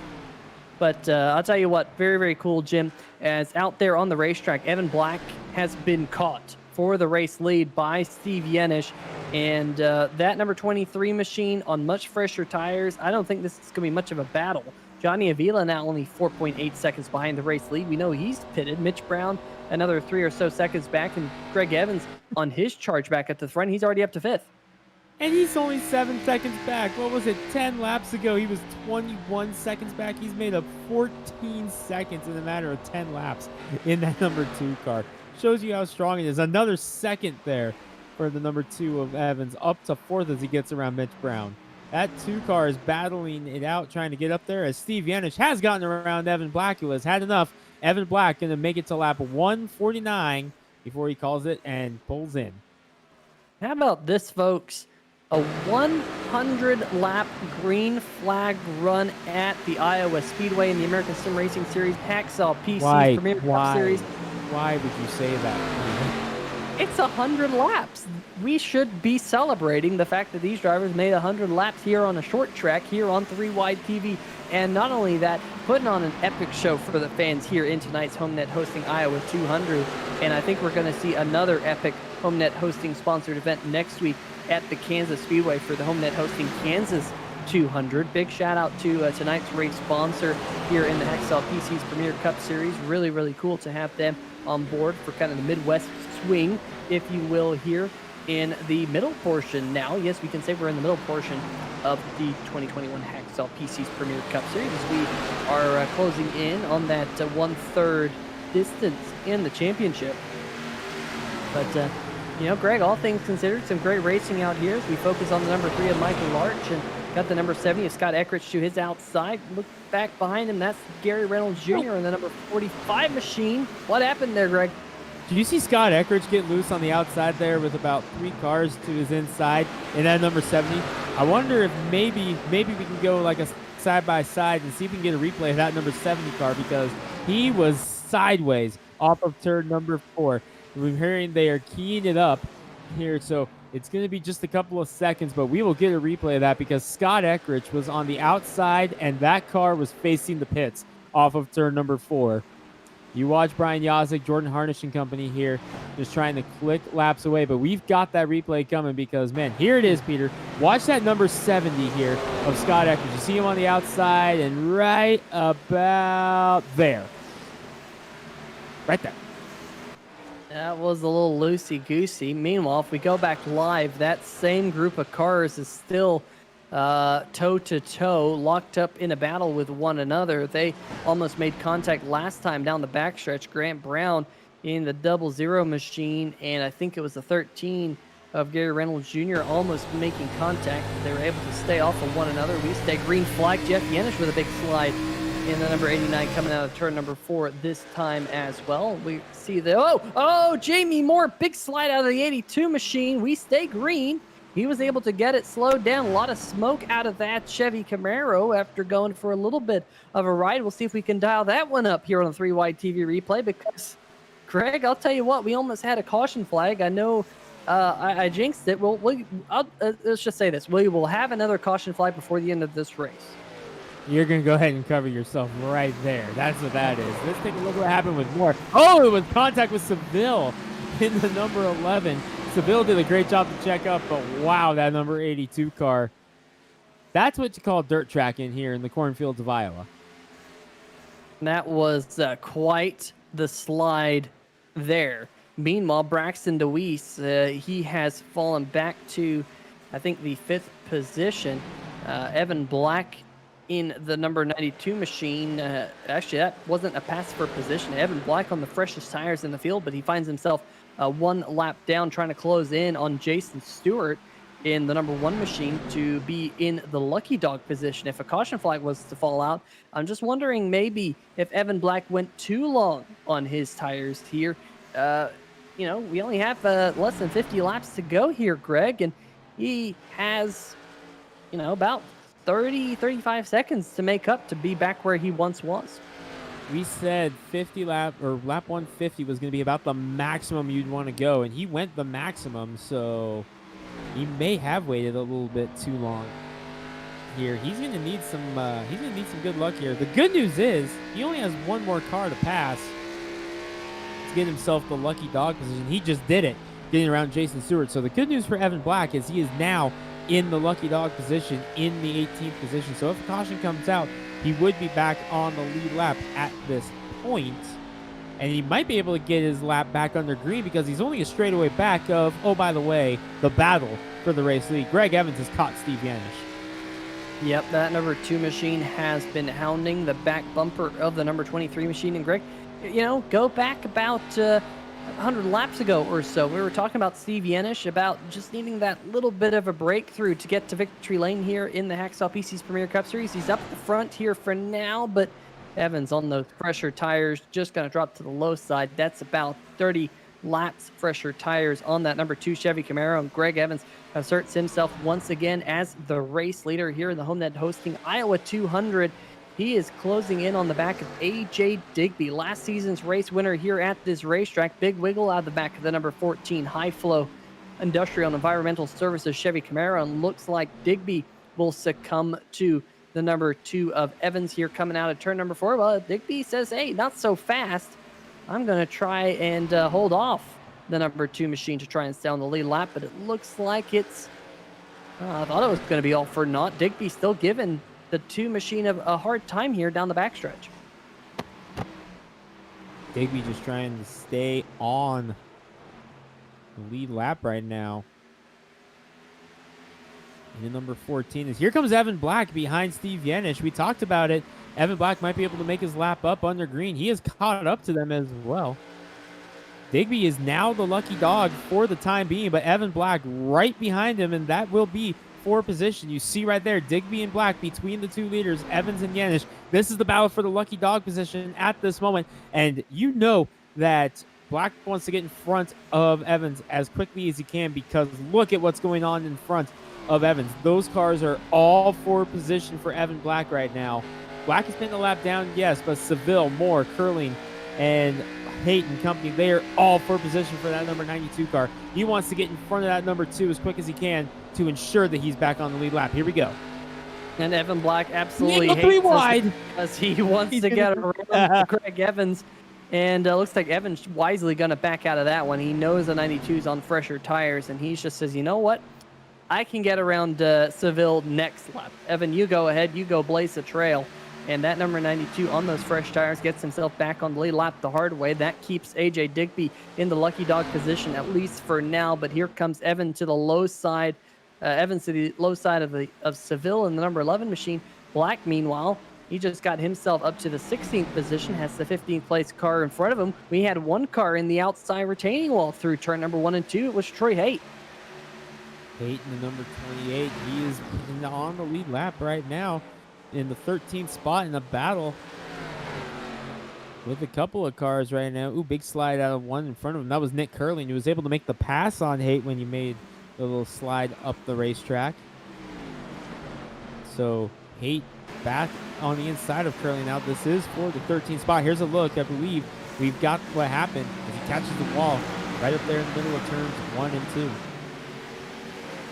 But I'll tell you what, very, very cool, Jim. As out there on the racetrack, Evan Black has been caught for the race lead by Steve Yanish. And that number 23 machine on much fresher tires, I don't think this is going to be much of a battle. Johnny Avila now only 4.8 seconds behind the race lead. We know he's pitted. Mitch Brown another 3 or so seconds back. And Greg Evans on his charge back at the front, he's already up to 5th. And he's only 7 seconds back. What was it? 10 laps ago, he was 21 seconds back. He's made up 14 seconds in a matter of 10 laps in that number 2 car. Shows you how strong it is. Another second there for the number 2 of Evans, up to 4th as he gets around Mitch Brown. That 2 car is battling it out, trying to get up there, as Steve Yanish has gotten around Evan Black, who has had enough Evan Black going to make it to lap 149 before he calls it and pulls in. How about this, folks? A 100-lap green flag run at the Iowa Speedway in the American Sim Racing Series Hacksaw PC Premier Cup Series. Why would you say that? It's 100 laps. We should be celebrating the fact that these drivers made 100 laps here on a short track here on 3 Wide TV. And not only that, putting on an epic show for the fans here in tonight's Homenet hosting Iowa 200. And I think we're going to see another epic Homenet hosting sponsored event next week at the Kansas Speedway for the Homenet hosting Kansas 200. Big shout out to tonight's race sponsor here in the Hacksaw PC's Premier Cup Series. Really, really cool to have them on board for kind of the Midwest swing, if you will, here in the middle portion now. Yes, we can say we're in the middle portion of the 2021 Hacksaw PC's Premier Cup Series as we are closing in on that 1/3 distance in the championship. But, you know, Greg, all things considered, some great racing out here as we focus on the number 3 of Michael Larch and got the number 70 of Scott Eckrich to his outside. Look back behind him, that's Gary Reynolds Jr. and the number 45 machine. What happened there, Greg? Did you see Scott Eckrich get loose on the outside there with about 3 cars to his inside in that number 70? I wonder if maybe we can go like a side-by-side and see if we can get a replay of that number 70 car, because he was sideways off of turn number 4. We're hearing they are keying it up here, so it's going to be just a couple of seconds, but we will get a replay of that because Scott Eckrich was on the outside and that car was facing the pits off of turn number 4. You watch Brian Yazik, Jordan Harnish and company here just trying to click laps away, but we've got that replay coming because, man, here it is, Peter. Watch that number 70 here of Scott Eckrich. You see him on the outside and right about there. Right there. That was a little loosey-goosey. Meanwhile, if we go back live, that same group of cars is still toe-to-toe, locked up in a battle with one another. They almost made contact last time down the backstretch. Grant Brown in the 00 machine, and I think it was the 13 of Gary Reynolds Jr. almost making contact. They were able to stay off of one another. We stay green flag. Jeff Yanish with a big slide in the number 89 coming out of turn number 4 this time as well. We see the, oh, Jamie Moore, big slide out of the 82 machine. We stay green. He was able to get it slowed down. A lot of smoke out of that Chevy Camaro after going for a little bit of a ride. We'll see if we can dial that one up here on the 3 Wide TV replay because, Greg, I'll tell you what, we almost had a caution flag. I know I jinxed it. Let's just say this. We will have another caution flag before the end of this race. You're going to go ahead and cover yourself right there. That's what that is. Let's take a look at what happened with Moore. Oh, it was contact with Seville in the number 11. Seville did a great job to check up, but wow, that number 82 car. That's what you call dirt track in here in the cornfields of Iowa. That was quite the slide there. Meanwhile, Braxton DeWeese, he has fallen back to, I think, the 5th position. Evan Black in the number 92 machine. Actually, that wasn't a pass for position. Evan Black on the freshest tires in the field, but he finds himself one lap down trying to close in on Jason Stewart in the number 1 machine to be in the lucky dog position. If a caution flag was to fall out, I'm just wondering maybe if Evan Black went too long on his tires here. You know, we only have less than 50 laps to go here, Greg, and he has, you know, about 35 seconds to make up to be back where he once was. We said lap 150 was going to be about the maximum you'd want to go, and he went the maximum, so he may have waited a little bit too long here. He's going to need some good luck here. The good news is he only has one more car to pass to get himself the lucky dog position. He just did it, getting around Jason Stewart. So the good news for Evan Black is he is now in the lucky dog position in the 18th position. So if a caution comes out, he would be back on the lead lap at this point, and he might be able to get his lap back under green because he's only a straightaway back of, oh, by the way, the battle for the race lead. Greg Evans has caught Steve Yanish. Yep, that number 2 machine has been hounding the back bumper of the number 23 machine. And Greg, you know, go back about 100 laps ago or so, we were talking about Steve Yanish about just needing that little bit of a breakthrough to get to victory lane here in the Hacksaw PC's Premier Cup Series. He's up the front here for now, but Evans on those fresher tires, just going to drop to the low side. That's about 30 laps fresher tires on that number 2 Chevy Camaro. And Greg Evans asserts himself once again as the race leader here in the Homenet hosting Iowa 200. He is closing in on the back of AJ Digby, last season's race winner here at this racetrack. Big wiggle out of the back of the number 14 High Flow Industrial and Environmental Services Chevy Camaro. And looks like Digby will succumb to the number 2 of Evans here coming out of turn number 4. Well, Digby says, hey, not so fast. I'm going to try and hold off the number 2 machine to try and stay on the lead lap, but it looks like it's, I thought it was going to be all for naught. Digby still giving the 2 machine a hard time here down the backstretch. Digby just trying to stay on the lead lap right now. And number 14 is, here comes Evan Black behind Steve Yenish. We talked about it. Evan Black might be able to make his lap up under green. He has caught up to them as well. Digby is now the lucky dog for the time being, but Evan Black right behind him, and that will be for position. You see right there, Digby and Black between the 2 leaders, Evans and Yenish. This is the battle for the lucky dog position at this moment, and you know that Black wants to get in front of Evans as quickly as he can, because look at what's going on in front of Evans. Those cars are all for position for Evan Black right now. Black is pinning the lap down, yes, but Seville, Moore, Curling, and Haight and company, they are all for position for that number 92 car. He wants to get in front of that number 2 as quick as he can to ensure that he's back on the lead lap. Here we go. And Evan Black absolutely hates this because he wants to get around Greg Evans. And looks like Evans wisely going to back out of that one. He knows the 92's on fresher tires, and he just says, you know what? I can get around Seville next lap. Evan, you go ahead. You go blaze the trail. And that number 92 on those fresh tires gets himself back on the lead lap the hard way. That keeps AJ Digby in the lucky dog position, at least for now. But here comes Evan to the low side. Evans to the low side of Seville in the number 11 machine. Black, meanwhile, he just got himself up to the 16th position, has the 15th place car in front of him. We had one car in the outside retaining wall through turn number 1 and 2. It was Troy Haight. Haight in the number 28. He is on the lead lap right now in the 13th spot in the battle with a couple of cars right now. Ooh, big slide out of one in front of him. That was Nick Curling. He was able to make the pass on Haight when he made the little slide up the racetrack. So Haight back on the inside of Curling now. This is for the 13th spot. Here's a look. I believe we've got what happened as he catches the wall right up there in the middle of turns 1 and 2.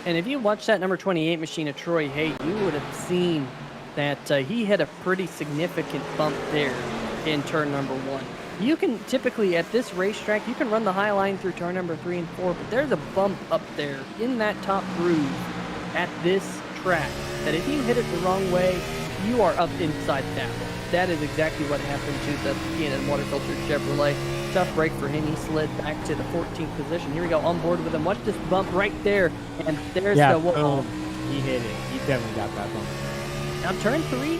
And if you watch that number 28 machine of Troy Haight, you would have seen that he hit a pretty significant bump there in turn number 1. You can typically, at this racetrack, you can run the high line through turn number 3 and 4, but there's a bump up there in that top groove at this track that if you hit it the wrong way, you are up inside that one. That is exactly what happened to the P&N water filtered Chevrolet. Tough break for him. He slid back to the 14th position. Here we go, on board with him. Watch this bump right there, and there's the wall. He hit it. He definitely got that bump. Now turn 3,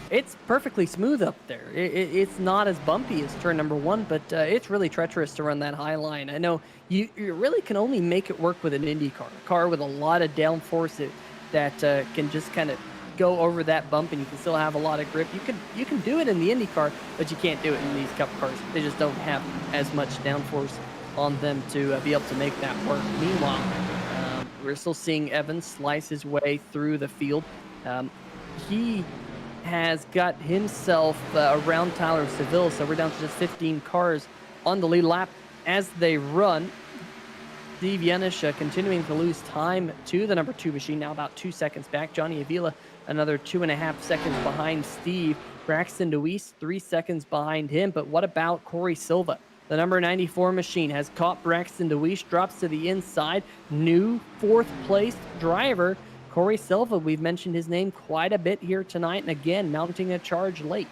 it's perfectly smooth up there. It's not as bumpy as turn number 1, but it's really treacherous to run that high line. I know you really can only make it work with an Indy car, a car with a lot of downforce that can just kind of go over that bump, and you can still have a lot of grip. You can do it in the Indy car, but you can't do it in these Cup cars. They just don't have as much downforce on them to be able to make that work. Meanwhile, we're still seeing Evans slice his way through the field. He has got himself around Tyler Seville, so we're down to just 15 cars on the lead lap as they run. Steve Yenish continuing to lose time to the number 2 machine, now about 2 seconds back. Johnny Avila another 2.5 seconds behind Steve. Braxton DeWeese 3 seconds behind him, but what about Corey Silva? The number 94 machine has caught Braxton DeWeese, drops to the inside. New 4th place driver, Corey Silva. We've mentioned his name quite a bit here tonight, and again, mounting a charge late.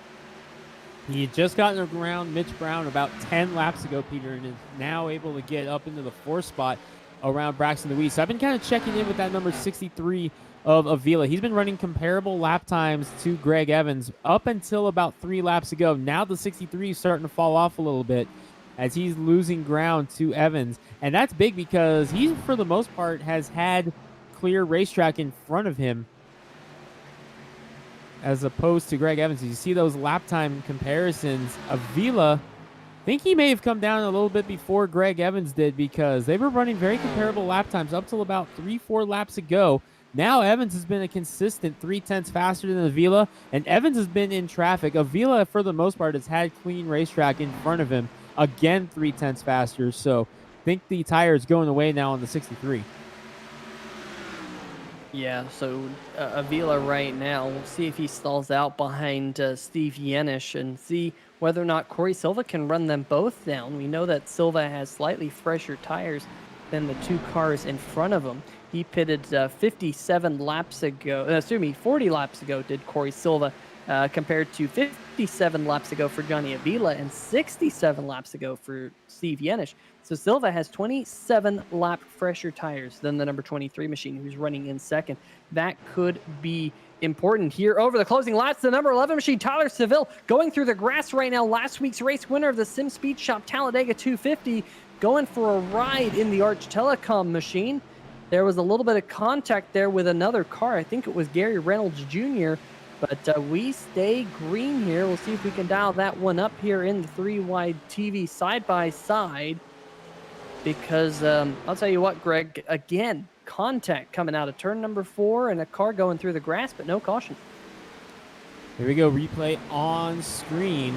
He had just gotten around Mitch Brown about 10 laps ago, Peter, and is now able to get up into the 4th spot around Braxton DeWeese. So I've been kind of checking in with that number 63 of Avila. He's been running comparable lap times to Greg Evans up until about 3 laps ago. Now the 63 is starting to fall off a little bit as he's losing ground to Evans. And that's big because he, for the most part, has had clear racetrack in front of him. as opposed to Greg Evans. You see those lap time comparisons. Avila, I think he may have come down a little bit before Greg Evans did because they were running very comparable lap times up till about 3-4 laps ago. Now Evans has been a consistent 0.3 faster than Avila, and Evans has been in traffic. Avila, for the most part, has had clean racetrack in front of him. Again, 0.3 faster. So I think the tire is going away now on the 63. Yeah, so Avila right now, we'll see if he stalls out behind Steve Yenish and see whether or not Corey Silva can run them both down. We know that Silva has slightly fresher tires than the two cars in front of him. He pitted 57 laps ago, 40 laps ago did Corey Silva, compared to 57 laps ago for Johnny Avila and 67 laps ago for Steve Yenish. So Silva has 27 lap fresher tires than the number 23 machine who's running in second. That could be important here over the closing laps. The number 11 machine, Tyler Seville, going through the grass right now. Last week's race winner of the Sim Speed Shop Talladega 250, going for a ride in the Arch Telecom machine. There was a little bit of contact there with another car. I think it was Gary Reynolds Jr., but we stay green here. We'll see if we can dial that one up here in the 3-wide TV side-by-side. Because I'll tell you what, Greg, again, contact coming out of turn number 4 and a car going through the grass, but no caution. Here we go, replay on screen.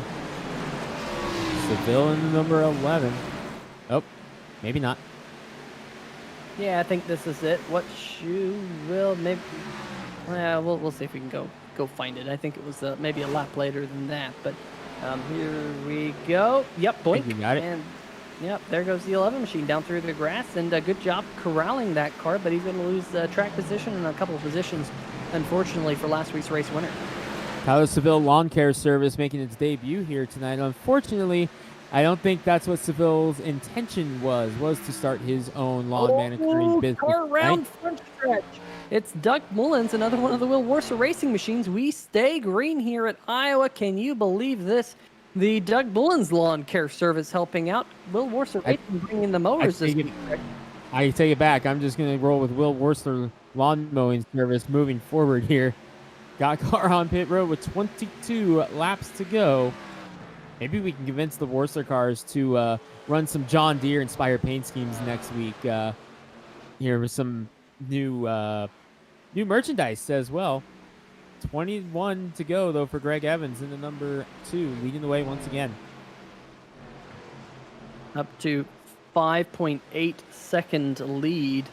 Seville in the number 11. Oh, maybe not. Yeah, I think this is it. What you will maybe... we'll see if we can go find it. I think it was maybe a lap later than that, but here we go. Yep, boink. You got it. And yep, there goes the 11 machine down through the grass, and a good job corralling that car, but he's going to lose track position and a couple of positions, unfortunately, for last week's race winner. Tyler Seville Lawn Care Service making its debut here tonight. Unfortunately, I don't think that's what Seville's intention was to start his own lawn manicuring business. Car round front stretch. It's Doug Mullins, another one of the Will Warser Racing machines. We stay green here at Iowa. Can you believe this? The Doug Mullins Lawn Care Service helping out. Will Warser Racing bringing the mowers this week. I take it back. I'm just going to roll with Will Warser Lawn Mowing Service moving forward here. Got car on pit road with 22 laps to go. Maybe we can convince the Warser cars to run some John Deere inspired paint schemes next week. Here with some new merchandise as well. 21 to go though for Greg Evans in the number 2, leading the way once again. Up to 5.8 second lead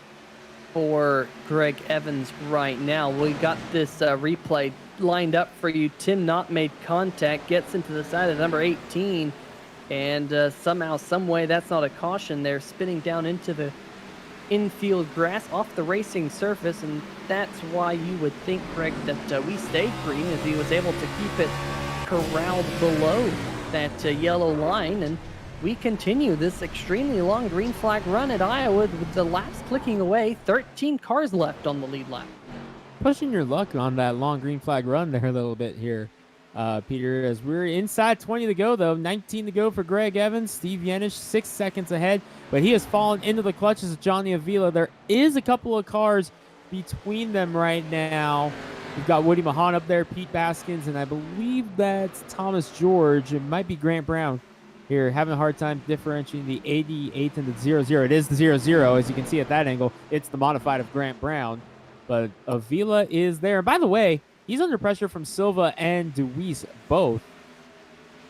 for Greg Evans right now. We got this replay lined up for you. Tim Knott made contact, gets into the side of number 18, and somehow, some way, that's not a caution. They're spinning down into the infield grass off the racing surface, and that's why you would think, Greg, that we stayed green, as he was able to keep it corralled below that yellow line. And we continue this extremely long green flag run at Iowa with the laps clicking away. 13 cars left on the lead lap. Pushing your luck on that long green flag run there a little bit here, Peter, as we're inside 20 to go, though. 19 to go for Greg Evans. Steve Yenish 6 seconds ahead, but he has fallen into the clutches of Johnny Avila. There is a couple of cars between them right now. We've got Woody Mahan up there, Pete Baskins, and I believe that's Thomas George. It might be Grant Brown here, having a hard time differentiating the 88 and the 00. It is the 00, as you can see at that angle. It's the modified of Grant Brown, but Avila is there. By the way, he's under pressure from Silva and DeWeese both.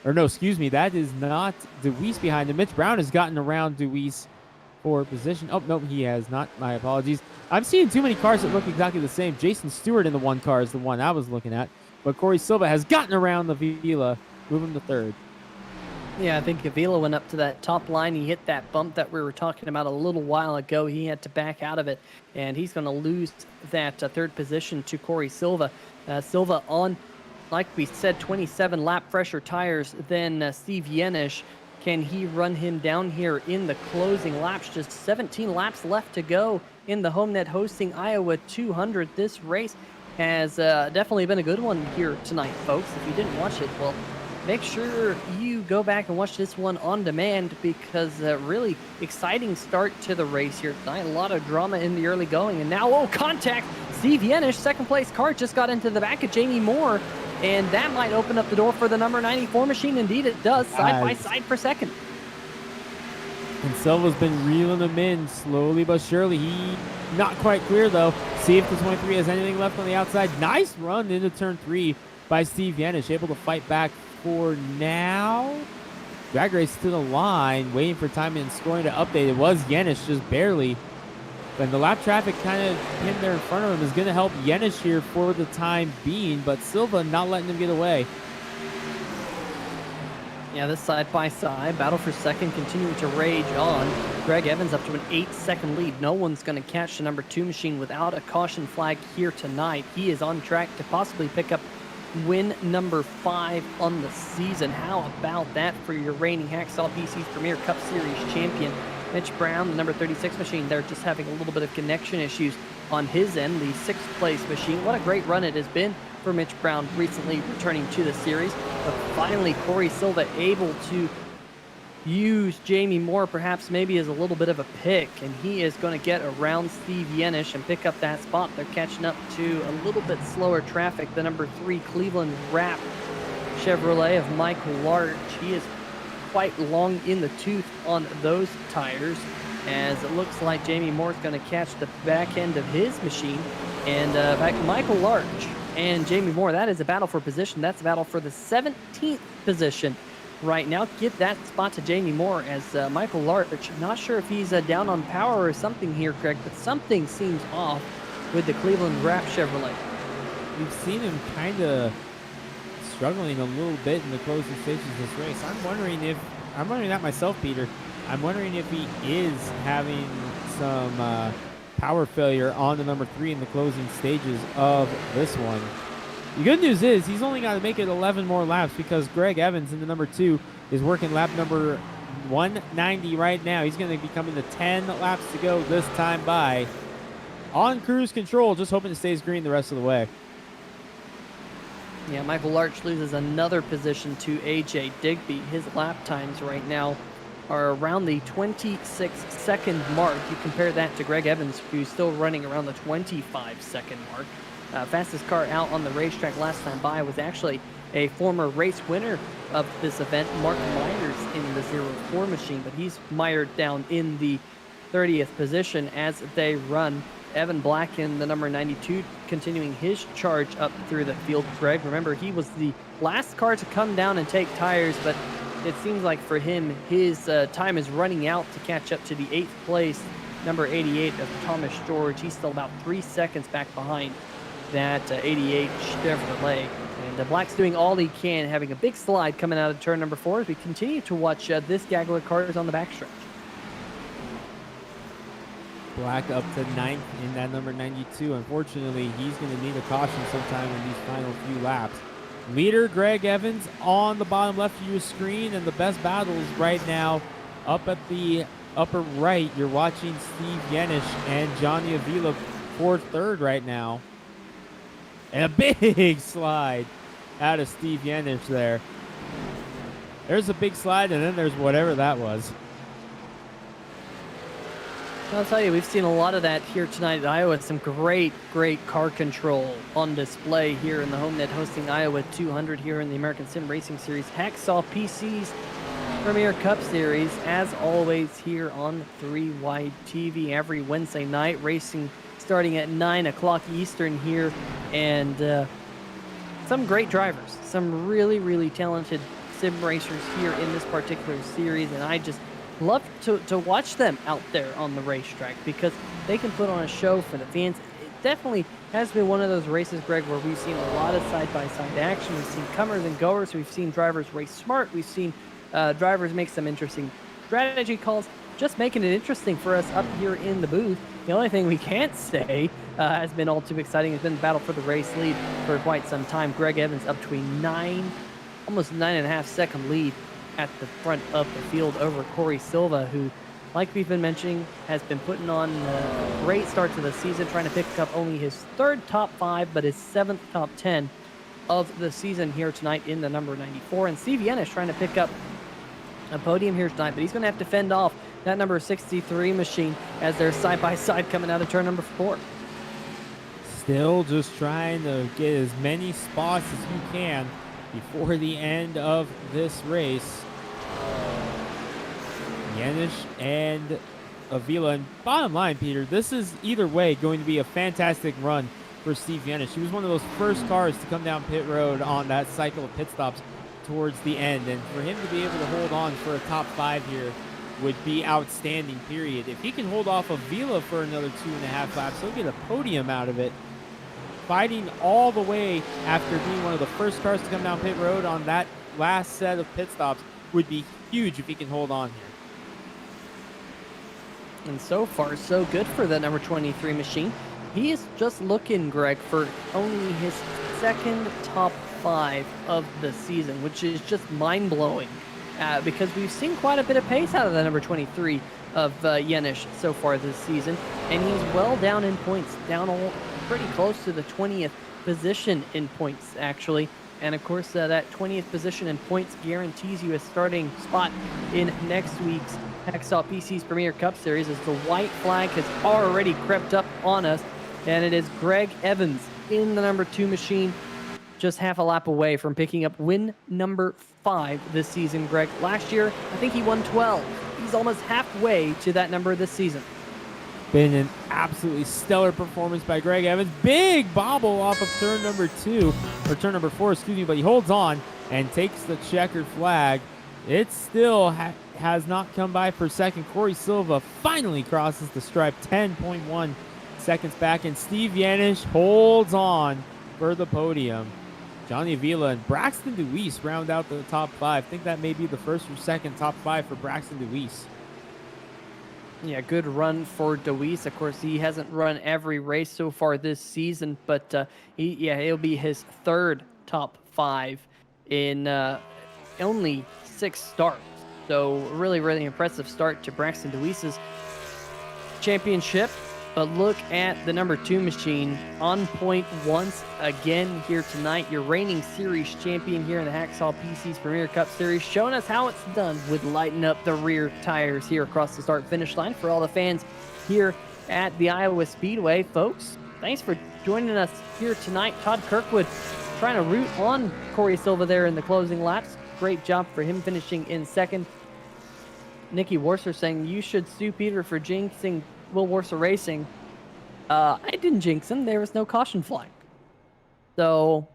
Or no, excuse me, that is not DeWeese behind him. Mitch Brown has gotten around DeWeese for position. Oh, no, he has not. My apologies. I'm seeing too many cars that look exactly the same. Jason Stewart in the one car is the one I was looking at. But Corey Silva has gotten around Avila, moving to third. Yeah, I think Avila went up to that top line. He hit that bump that we were talking about a little while ago. He had to back out of it, and he's going to lose that third position to Corey Silva. Silva on, like we said, 27 lap fresher tires than Steve Yenish. Can he run him down here in the closing laps? Just 17 laps left to go in the Homenet hosting Iowa 200. This race has definitely been a good one here tonight, folks. If you didn't watch it, well, make sure you go back and watch this one on demand because really exciting start to the race here tonight. A lot of drama in the early going. And now, oh, contact. Steve Yenish, second place car, just got into the back of Jamie Moore. And that might open up the door for the number 94 machine. Indeed, it does. Side by side for second. And Silva's been reeling them in slowly but surely. He not quite clear, though. See if the 23 has anything left on the outside. Nice run into turn 3 by Steve Yenish, able to fight back for now. Drag race to the line, waiting for time and scoring to update. It was Yenish, just barely. And the lap traffic kind of pinned there in front of him is going to help Yenish here for the time being, but Silva not letting him get away. Yeah, this side-by-side battle for second continuing to rage on. Greg Evans up to an 8-second lead. No one's going to catch the number 2 machine without a caution flag here tonight. He is on track to possibly pick up win number 5 on the season. How about that for your reigning Hacksaw PC's Premier Cup Series champion, Mitch Brown, the number 36 machine. They're just having a little bit of connection issues on his end, the 6th place machine. What a great run it has been for Mitch Brown recently returning to the series. But finally, Corey Silva able to use Jamie Moore perhaps maybe as a little bit of a pick, and he is going to get around Steve Yenish and pick up that spot. They're catching up to a little bit slower traffic. The number 3 Cleveland Wrap Chevrolet of Michael Larch. He is quite long in the tooth on those tires, as it looks like Jamie Moore is going to catch the back end of his machine. And back to Michael Larch and Jamie Moore. That is a battle for position. That's a battle for the 17th position right now. Get that spot to Jamie Moore, as Michael Larch, not sure if he's down on power or something here, Craig, but something seems off with the Cleveland Wrap Chevrolet. We've seen him kind of struggling a little bit in the closing stages of this race. I'm wondering that myself, Peter. I'm wondering if he is having some power failure on the number 3 in the closing stages of this one. The good news is he's only got to make it 11 more laps, because Greg Evans in the number 2 is working lap number 190 right now. He's going to be coming to 10 laps to go this time by. On cruise control, just hoping to stay green the rest of the way. Yeah, Michael Larch loses another position to AJ Digby. His lap times right now are around the 26-second mark. You compare that to Greg Evans, who's still running around the 25-second mark. Fastest car out on the racetrack last time by was actually a former race winner of this event, Mark Myers, in the 04 machine, but he's mired down in the 30th position as they run. Evan Black in the number 92 continuing his charge up through the field. Greg, remember, he was the last car to come down and take tires, but it seems like for him, his time is running out to catch up to the 8th place, number 88 of Thomas George. He's still about 3 seconds back behind that 88 Chevrolet. And Black's doing all he can, having a big slide coming out of turn number 4 as we continue to watch this gaggle of cars on the backstretch. Black up to 9th in that number 92. Unfortunately, he's going to need a caution sometime in these final few laps. Leader Greg Evans on the bottom left of your screen, and the best battles right now up at the upper right. You're watching Steve Yenish and Johnny Avila for 3rd right now. And a big slide out of Steve Yenish there. There's a big slide, and then there's whatever that was. I'll tell you, we've seen a lot of that here tonight at Iowa. Some great car control on display here in the Homenet hosting Iowa 200 here in the American Sim Racing Series. Hacksaw PC's Premier Cup Series, as always, here on 3 Wide TV every Wednesday night. Racing starting at 9 o'clock Eastern here. And some great drivers, some really talented sim racers here in this particular series. And I just love to watch them out there on the racetrack, because they can put on a show for the fans. It definitely has been one of those races, Greg, where we've seen a lot of side-by-side action. We've seen comers and goers. We've seen drivers race smart. We've seen drivers make some interesting strategy calls, just making it interesting for us up here in the booth. The only thing we can't say has been all too exciting has been the battle for the race lead for quite some time. Greg Evans up to a almost 9.5 second lead at the front of the field over Corey Silva, who, like we've been mentioning, has been putting on a great start to the season, trying to pick up only his 3rd top 5, but his 7th top 10 of the season here tonight in the number 94. And Steve Yen is trying to pick up a podium here tonight, but he's going to have to fend off that number 63 machine as they're side by side coming out of turn number 4. Still just trying to get as many spots as you can before the end of this race. Yanish and Avila. And bottom line, Peter, this is either way going to be a fantastic run for Steve Yanish. He was one of those first cars to come down pit road on that cycle of pit stops towards the end. And for him to be able to hold on for a top 5 here would be outstanding, period. If he can hold off Avila for another 2.5 laps, he'll get a podium out of it. Fighting all the way after being one of the first cars to come down pit road on that last set of pit stops would be huge if he can hold on here. And so far, so good for the number 23 machine. He is just looking, Greg, for only his second top 5 of the season, which is just mind-blowing because we've seen quite a bit of pace out of the number 23 of Yenish so far this season, and he's well down in points, down pretty close to the 20th position in points, actually. And of course, that 20th position in points guarantees you a starting spot in next week's Hacksaw PC's Premier Cup Series, as the white flag has already crept up on us, and it is Greg Evans in the number 2 machine, just half a lap away from picking up win number 5 this season. Greg, last year, I think he won 12. He's almost halfway to that number this season. Been an absolutely stellar performance by Greg Evans. Big bobble off of turn number 2, or turn number 4, excuse me, but he holds on and takes the checkered flag. It still has not come by for second. Corey Silva finally crosses the stripe, 10.1 seconds back, and Steve Yanish holds on for the podium. Johnny Avila and Braxton DeWeese round out the top 5. I think that may be the first or second top 5 for Braxton DeWeese. Yeah, good run for DeWeese. Of course, he hasn't run every race so far this season, but he'll be his third top 5 in only 6 starts. So really, really impressive start to Braxton DeWeese's championship. But look at the number 2 machine on point once again here tonight. Your reigning series champion here in the Hacksaw PC's Premier Cup Series, showing us how it's done with lighting up the rear tires here across the start-finish line. For all the fans here at the Iowa Speedway, folks, thanks for joining us here tonight. Todd Kirkwood trying to root on Corey Silva there in the closing laps. Great job for him finishing in second. Nikki Warser saying, you should sue Peter for jinxing Will Warser Racing. I didn't jinx him. There was no caution flag. So,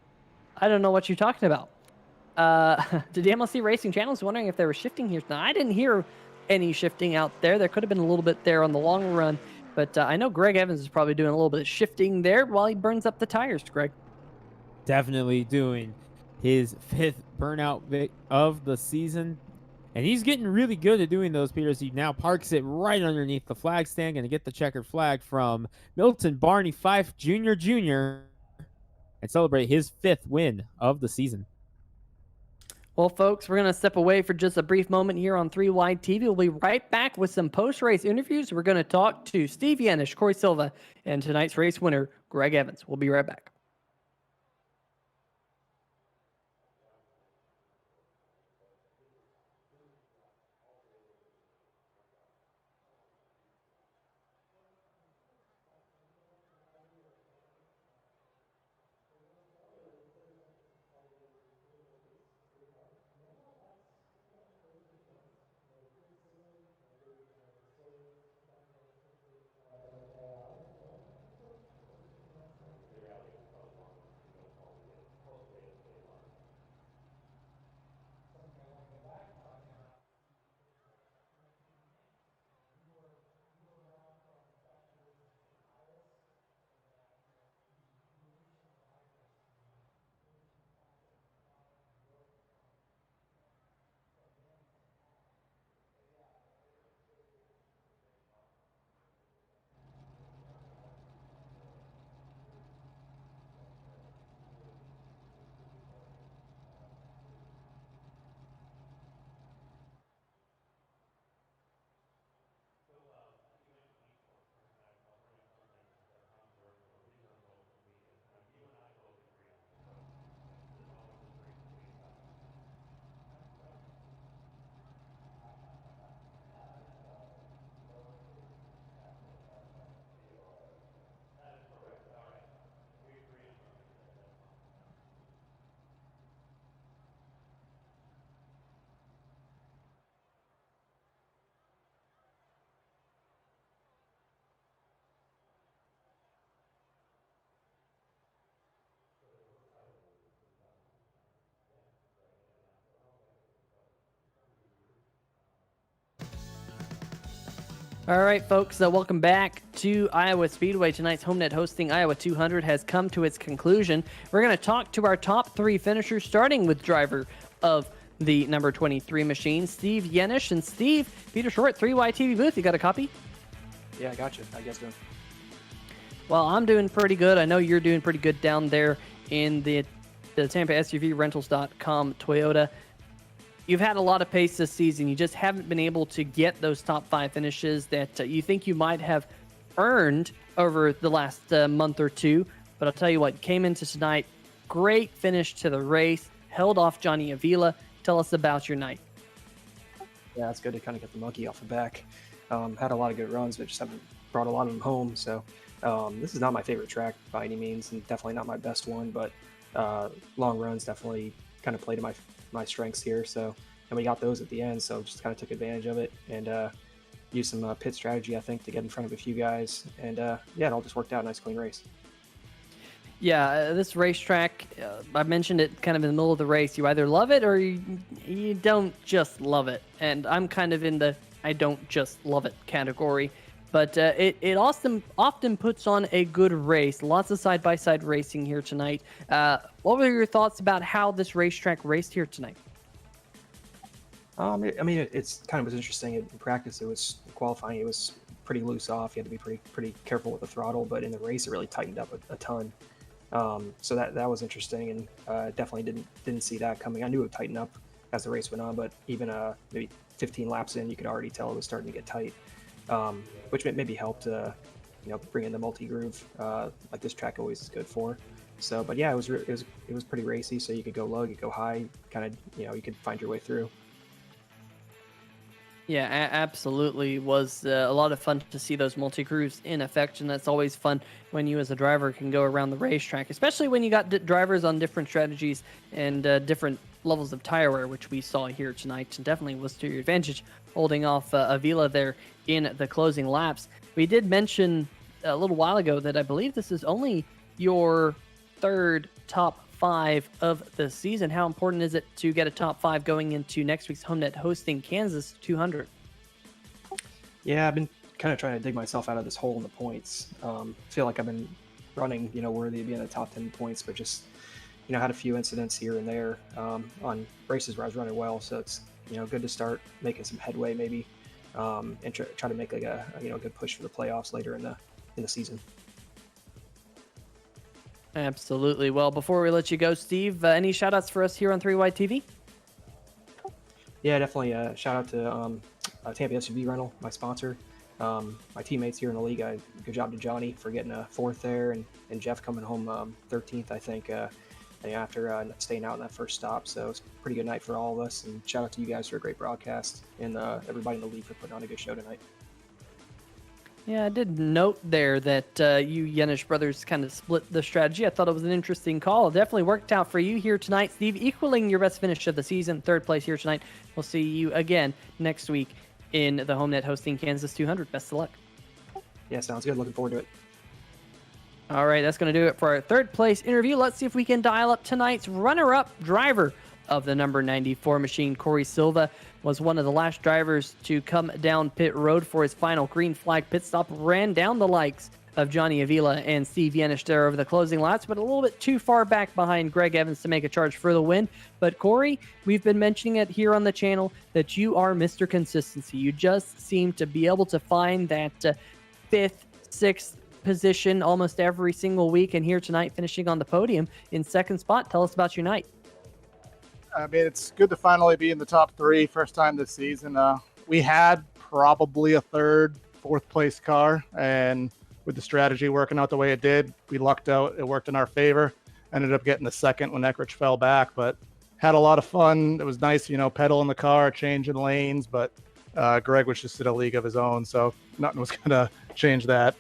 I don't know what you're talking about. The MLC Racing Channel is wondering if they were shifting here. Now, I didn't hear any shifting out there. There could have been a little bit there on the long run. But I know Greg Evans is probably doing a little bit of shifting there while he burns up the tires, Greg. Definitely doing his 5th burnout of the season. And he's getting really good at doing those, Peter. He now parks it right underneath the flag stand. Going to get the checkered flag from Milton Barney Fife Jr. and celebrate his 5th win of the season. Well, folks, we're going to step away for just a brief moment here on 3 Wide TV. We'll be right back with some post-race interviews. We're going to talk to Steve Yanish, Corey Silva, and tonight's race winner, Greg Evans. We'll be right back. All right, folks, welcome back to Iowa Speedway. Tonight's Homenet hosting Iowa 200 has come to its conclusion. We're going to talk to our top 3 finishers, starting with driver of the number 23 machine, Steve Yenish. And Steve, Peter Short, 3YTV booth, you got a copy? Yeah, I got you. How you guys doing? Well, I'm doing pretty good. I know you're doing pretty good down there in the Tampa SUV Rentals.com Toyota. You've had a lot of pace this season. You just haven't been able to get those top 5 finishes that you think you might have earned over the last month or two. But I'll tell you what, you came into tonight, great finish to the race, held off Johnny Avila. Tell us about your night. Yeah, it's good to kind of get the monkey off the back. Had a lot of good runs, but just haven't brought a lot of them home. So this is not my favorite track by any means, and definitely not my best one. But long runs definitely kind of play to my strengths here. So, and we got those at the end, so just kind of took advantage of it and used some pit strategy, I think, to get in front of a few guys. And yeah, it all just worked out. Nice, clean race. Yeah, this racetrack, I mentioned it kind of in the middle of the race. You either love it or you don't just love it. And I'm kind of in the I don't just love it category. But it often puts on a good race. Lots of side-by-side racing here tonight. What were your thoughts about how this racetrack raced here tonight? I mean, it's kind of was interesting in practice. It was qualifying. It was pretty loose off. You had to be pretty careful with the throttle. But in the race, it really tightened up a ton. So that was interesting, and definitely didn't see that coming. I knew it would tighten up as the race went on, but even maybe 15 laps in, you could already tell it was starting to get tight. Which maybe helped, bring in the multi-groove like this track always is good for. So, but yeah, it was pretty racy. So you could go low, you could go high, kind of, you could find your way through. Yeah, absolutely. Was a lot of fun to see those multi-grooves in effect, and that's always fun when you as a driver can go around the racetrack, especially when you got drivers on different strategies and different levels of tire wear, which we saw here tonight, and definitely was to your advantage holding off Avila there in the closing laps. We did mention a little while ago that I believe this is only your 3rd top 5 of the season. How important is it to get a top 5 going into next week's Homenet hosting Kansas 200? Yeah, I've been kind of trying to dig myself out of this hole in the points. Feel like I've been running, worthy of being in the top 10 points, but just, had a few incidents here and there on races where I was running well. So it's, good to start making some headway maybe and try to make like a good push for the playoffs later in the season. Absolutely. Well, before we let you go, Steve, any shout-outs for us here on 3YTV? Yeah, definitely. Shout out to Tampa SUV Rental, my sponsor. My teammates here in the league. Good job to Johnny for getting a 4th there, and Jeff coming home 13th, I think, after staying out in that first stop. So it's a pretty good night for all of us. And shout out to you guys for a great broadcast, and everybody in the league for putting on a good show tonight. Yeah, I did note there that you Yenish brothers kind of split the strategy. I thought it was an interesting call. It definitely worked out for you here tonight, Steve, equaling your best finish of the season, 3rd place here tonight. We'll see you again next week in the Homenet hosting Kansas 200. Best of luck. Yeah, sounds good. Looking forward to it. All right, that's going to do it for our 3rd place interview. Let's see if we can dial up tonight's runner-up driver of the number 94 machine. Corey Silva was one of the last drivers to come down pit road for his final green flag pit stop, ran down the likes of Johnny Avila and Steve Yenish there over the closing laps, but a little bit too far back behind Greg Evans to make a charge for the win. But Corey, we've been mentioning it here on the channel that you are Mr. Consistency. You just seem to be able to find that 5th, 6th position almost every single week, and here tonight finishing on the podium in 2nd spot. Tell us about your night. I mean, it's good to finally be in the top 3, first time this season. We had probably a 3rd, 4th place car, and with the strategy working out the way it did, we lucked out. It worked in our favor. Ended up getting the 2nd when Eckrich fell back, but had a lot of fun. It was nice, pedaling the car, changing lanes, but Greg was just in a league of his own, so nothing was going to change that.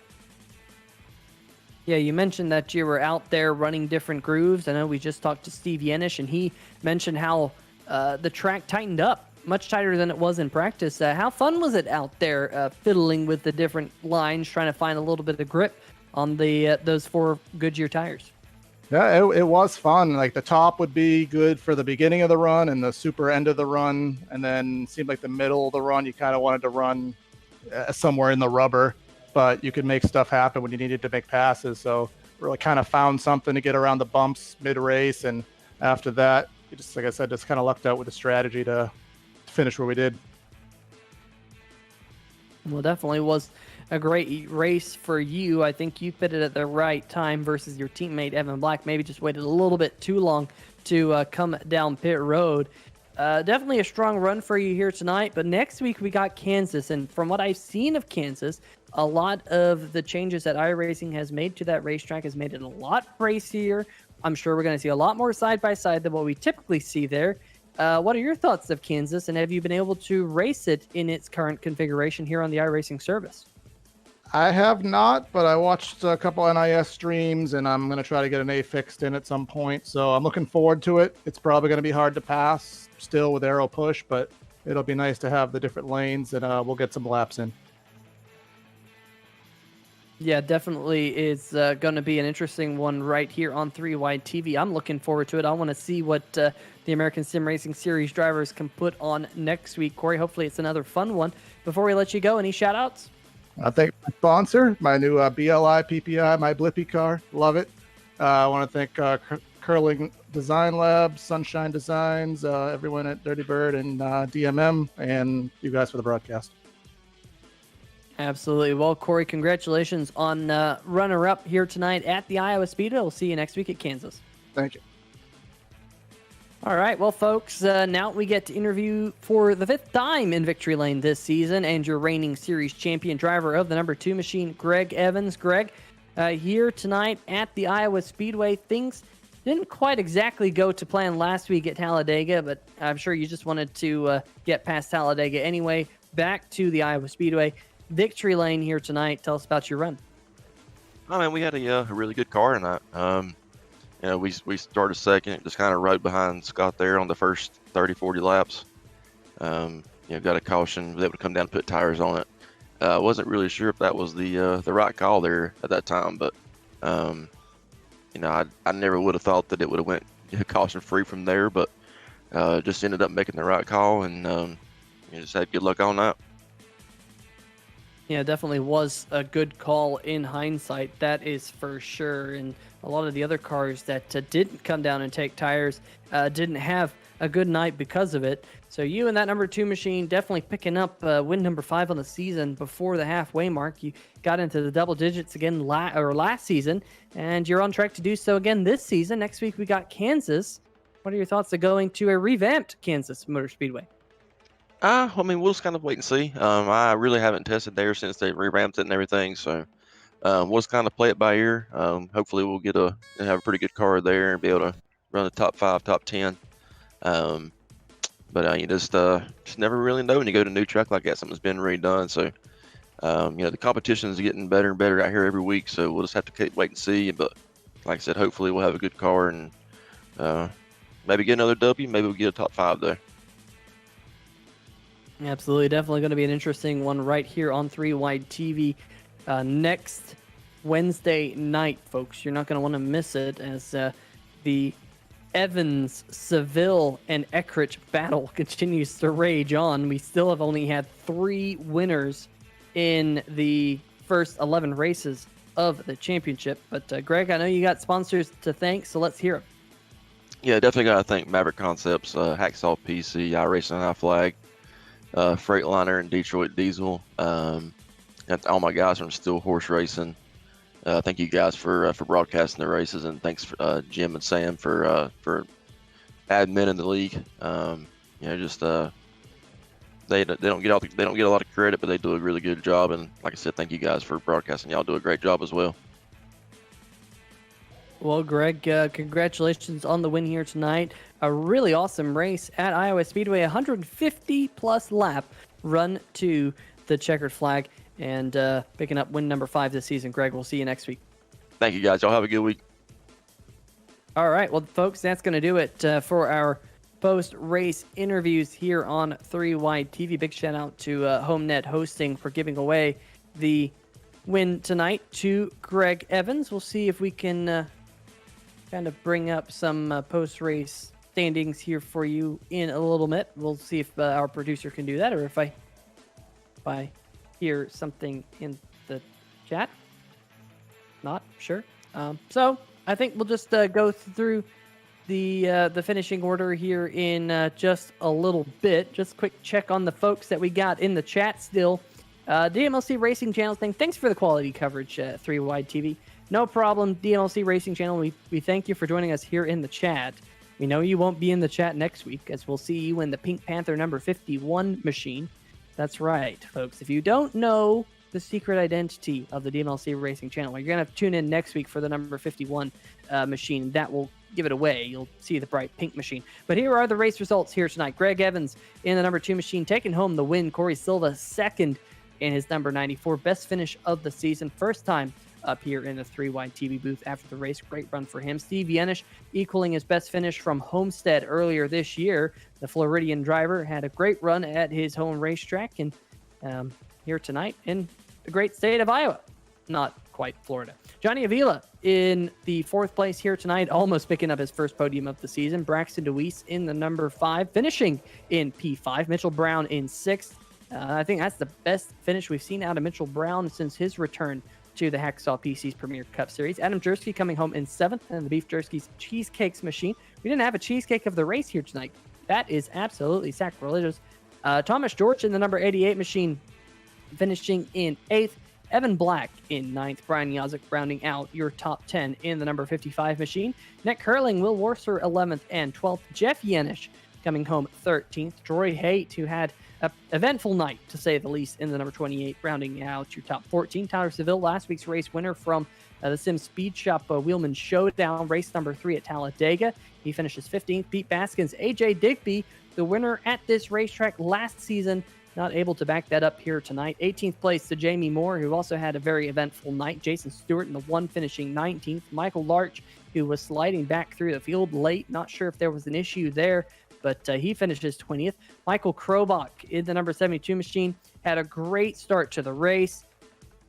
Yeah, you mentioned that you were out there running different grooves. I know we just talked to Steve Yenish, and he mentioned how the track tightened up, much tighter than it was in practice. How fun was it out there fiddling with the different lines, trying to find a little bit of grip on those 4 Goodyear tires? Yeah, it was fun. Like the top would be good for the beginning of the run and the super end of the run. And then it seemed like the middle of the run, you kind of wanted to run, somewhere in the rubber, but you could make stuff happen when you needed to make passes. So really kind of found something to get around the bumps mid-race, and after that, just like I said, just kind of lucked out with the strategy to finish where we did. Well, definitely was a great race for you. I think you pitted at the right time versus your teammate Evan Black. Maybe just waited a little bit too long to come down pit road. Definitely a strong run for you here tonight, but next week we got Kansas, and from what I've seen of Kansas, a lot of the changes that iRacing has made to that racetrack has made it a lot racier. I'm sure we're going to see a lot more side-by-side than what we typically see there. What are your thoughts of Kansas, and have you been able to race it in its current configuration here on the iRacing service? I have not, but I watched a couple NIS streams, and I'm going to try to get an A fixed in at some point. So I'm looking forward to it. It's probably going to be hard to pass still with aero push, but it'll be nice to have the different lanes, and we'll get some laps in. Yeah, definitely is going to be an interesting one right here on 3 Wide TV. I'm looking forward to it. I want to see what the American Sim Racing Series drivers can put on next week. Corey, hopefully it's another fun one. Before we let you go, any shout-outs? I thank my sponsor, my new BLI PPI, my Blippy car. Love it. I want to thank Curling Design Lab, Sunshine Designs, everyone at Dirty Bird and DMM, and you guys for the broadcast. Absolutely. Well, Corey, congratulations on runner-up here tonight at the Iowa Speedway. We'll see you next week at Kansas. Thank you. All right. Well, folks, now we get to interview for the 5th time in Victory Lane this season and your reigning series champion driver of the number 2 machine, Greg Evans. Greg, here tonight at the Iowa Speedway, things didn't quite exactly go to plan last week at Talladega, but I'm sure you just wanted to get past Talladega anyway. Back to the Iowa Speedway. Victory Lane here tonight. Tell us about your run. I mean, we had a really good car tonight. We started second, just kind of right behind Scott there on the first 30, 40 laps. Got a caution, was able to come down and put tires on it. Wasn't really sure if that was the right call there at that time, but I never would have thought that it would have went caution free from there, but just ended up making the right call, and just had good luck on that. Yeah, definitely was a good call in hindsight. That is for sure. And a lot of the other cars that didn't come down and take tires didn't have a good night because of it. So you and that number 2 machine definitely picking up win number 5 on the season before the halfway mark. You got into the double digits again last season, and you're on track to do so again this season. Next week we got Kansas. What are your thoughts of going to a revamped Kansas Motor Speedway? We'll just kind of wait and see. I really haven't tested there since they revamped it and everything, so we'll just kind of play it by ear. Hopefully we'll have a pretty good car there and be able to run the top 5, top 10. But you just never really know when you go to a new track like that. Something's been redone, so the competition is getting better and better out here every week. So we'll just have to wait and see. But like I said, hopefully we'll have a good car and maybe get another W. Maybe we'll get a top 5 there. Absolutely. Definitely going to be an interesting one right here on 3 Wide TV next Wednesday night, folks. You're not going to want to miss it as the Evans, Seville, and Eckrich battle continues to rage on. We still have only had 3 winners in the first 11 races of the championship. But Greg, I know you got sponsors to thank, so let's hear them. Yeah, definitely got to thank Maverick Concepts, Hacksaw PC, iRacing, iFlag, Freightliner, and Detroit Diesel. And all my guys from Steel Horse Racing. Thank you guys for broadcasting the races, and thanks for, Jim and Sam for admin in the league. They don't get a lot of credit, but they do a really good job. And like I said, thank you guys for broadcasting. Y'all do a great job as well. Well, Greg, congratulations on the win here tonight. A really awesome race at Iowa Speedway, 150-plus lap run to the checkered flag, and picking up win number 5 this season. Greg, we'll see you next week. Thank you, guys. Y'all have a good week. All right. Well, folks, that's going to do it for our post-race interviews here on 3 Wide TV. Big shout-out to Homenet Hosting for giving away the win tonight to Greg Evans. We'll see if we can kind of bring up some post-race standings here for you in a little bit. We'll see if our producer can do that, or if I hear something in the chat. Not sure. So I think we'll just go through the finishing order here in just a little bit. Just quick check on the folks that we got in the chat still. DMLC Racing Channel saying, thanks for the quality coverage, 3 Wide TV. No problem, DMLC Racing Channel. We thank you for joining us here in the chat. We know you won't be in the chat next week, as we'll see you in the Pink Panther number 51 machine. That's right, folks. If you don't know the secret identity of the DMLC Racing Channel, you're going to have to tune in next week for the number 51 machine. That will give it away. You'll see the bright pink machine. But here are the race results here tonight. Greg Evans in the number 2 machine taking home the win. Corey Silva second in his number 94. Best finish of the season. First time up here in the 3 Wide TV booth after the race. Great run for him. Steve Yenish equaling his best finish from Homestead earlier this year. The Floridian driver had a great run at his home racetrack and here tonight in the great state of Iowa. Not quite Florida. Johnny Avila in the 4th place here tonight, almost picking up his first podium of the season. Braxton DeWeese in the number 5, finishing in P5. Mitchell Brown in 6th. I think that's the best finish we've seen out of Mitchell Brown since his return to the Hacksaw PC's Premier Cup Series. Adam Jersky coming home in 7th, and the Beef Jersky's Cheesecakes machine. We didn't have a cheesecake of the race here tonight. That is absolutely sacrilegious. Thomas George in the number 88 machine, finishing in 8th. Evan Black in 9th. Brian Yazik rounding out your top 10 in the number 55 machine. Nick Curling, Will Worcer 11th and 12th. Jeff Yenish coming home 13th. Troy Haight, who had an eventful night, to say the least, in the number 28, rounding out your top 14. Tyler Seville, last week's race winner from the Sim Speed Shop Wheelman Showdown, race number 3 at Talladega. He finishes 15th. Pete Baskins, AJ Digby, the winner at this racetrack last season, not able to back that up here tonight. 18th place to Jamie Moore, who also had a very eventful night. Jason Stewart in the 1 finishing 19th. Michael Larch, who was sliding back through the field late. Not sure if there was an issue there, but he finishes 20th. Michael Krobach in the number 72 machine had a great start to the race.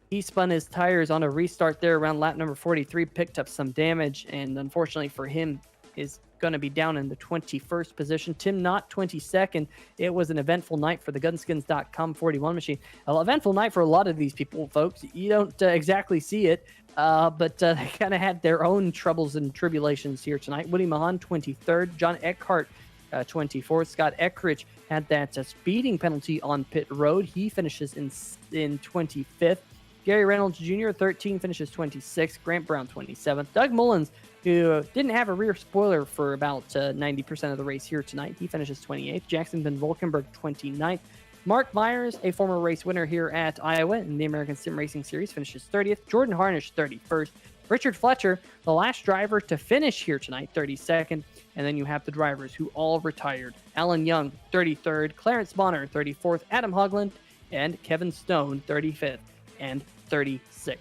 He spun his tires on a restart there around lap number 43, picked up some damage, and unfortunately for him, is going to be down in the 21st position. Tim Knott, 22nd. It was an eventful night for the Gunskins.com 41 machine. An eventful night for a lot of these people, folks. You don't exactly see it, but they kind of had their own troubles and tribulations here tonight. Woody Mahan, 23rd. John Eckhart, 24th. Scott Eckridge had that speeding penalty on pit road. He finishes in 25th. Gary Reynolds Jr., 13, finishes 26th. Grant Brown, 27th. Doug Mullins, who didn't have a rear spoiler for about 90% of the race here tonight. He finishes 28th. Jackson Van Volkenberg, 29th. Mark Myers, a former race winner here at Iowa in the American Sim Racing Series, finishes 30th. Jordan Harnish, 31st. Richard Fletcher, the last driver to finish here tonight, 32nd. And then you have the drivers who all retired. Alan Young, 33rd. Clarence Bonner, 34th. Adam Hogland and Kevin Stone, 35th and 36th.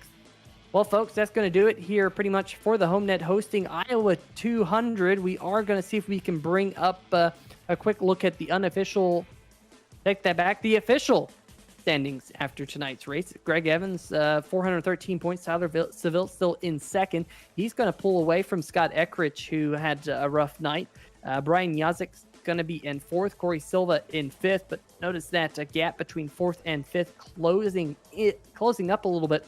Well, folks, that's going to do it here pretty much for the Homenet hosting Iowa 200. We are going to see if we can bring up a quick look at the unofficial, take that back, the official standings after tonight's race. Greg Evans, 413 points. Tyler Seville still in second. He's going to pull away from Scott Eckridge, who had a rough night. Brian Yazik's going to be in 4th. Corey Silva in 5th. But notice that gap between 4th and 5th closing up a little bit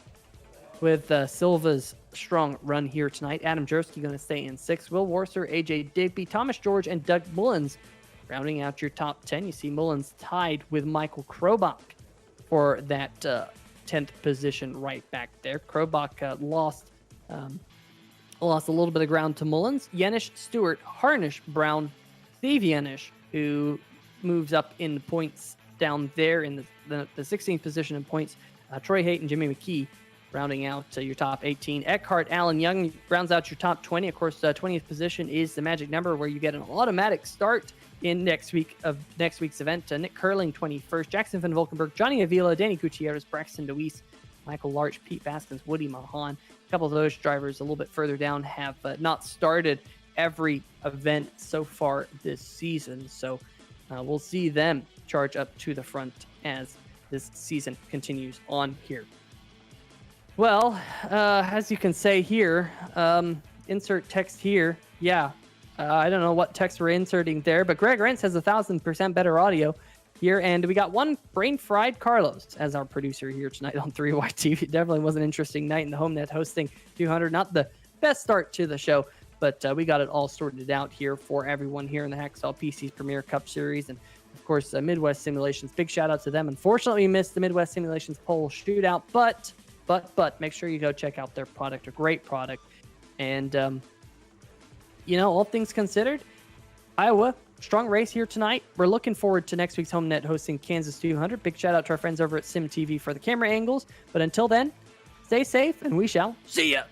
with Silva's strong run here tonight. Adam Jersky going to stay in 6th. Will Worcer, AJ Digby, Thomas George, and Doug Mullins rounding out your top 10. You see Mullins tied with Michael Krobach for that 10th position right back there. Krobach lost a little bit of ground to Mullins. Yenish, Stewart, Harnish, Brown, Steve Yenish, who moves up in points down there in the 16th position in points. Troy Haight and Jimmy McKee rounding out your top 18. Eckhart, Alan Young rounds out your top 20. Of course, 20th position is the magic number where you get an automatic start in next week's event. Nick Curling, 21st. Jackson Van Volkenberg, Johnny Avila, Danny Gutierrez, Braxton DeWeese, Michael Larch, Pete Baskins, Woody Mahan. A couple of those drivers a little bit further down have not started every event so far this season. So we'll see them charge up to the front as this season continues on here. Well, as you can say here, insert text here. Yeah, I don't know what text we're inserting there, but Greg Rentz has 1,000% better audio. here. And we got one brain fried Carlos as our producer here tonight on 3YTV. It definitely was an interesting night in the Homenet hosting 200. Not the best start to the show, but we got it all sorted out here for everyone here in the Hacksaw PC's Premier Cup Series. And of course, Midwest Simulations, big shout out to them. Unfortunately, we missed the Midwest Simulations poll shootout, but make sure you go check out their product, a great product. And, all things considered, Iowa, strong race here tonight. We're looking forward to next week's Homenet hosting Kansas 200. Big shout out to our friends over at SimTV for the camera angles. But until then, stay safe, and we shall see ya.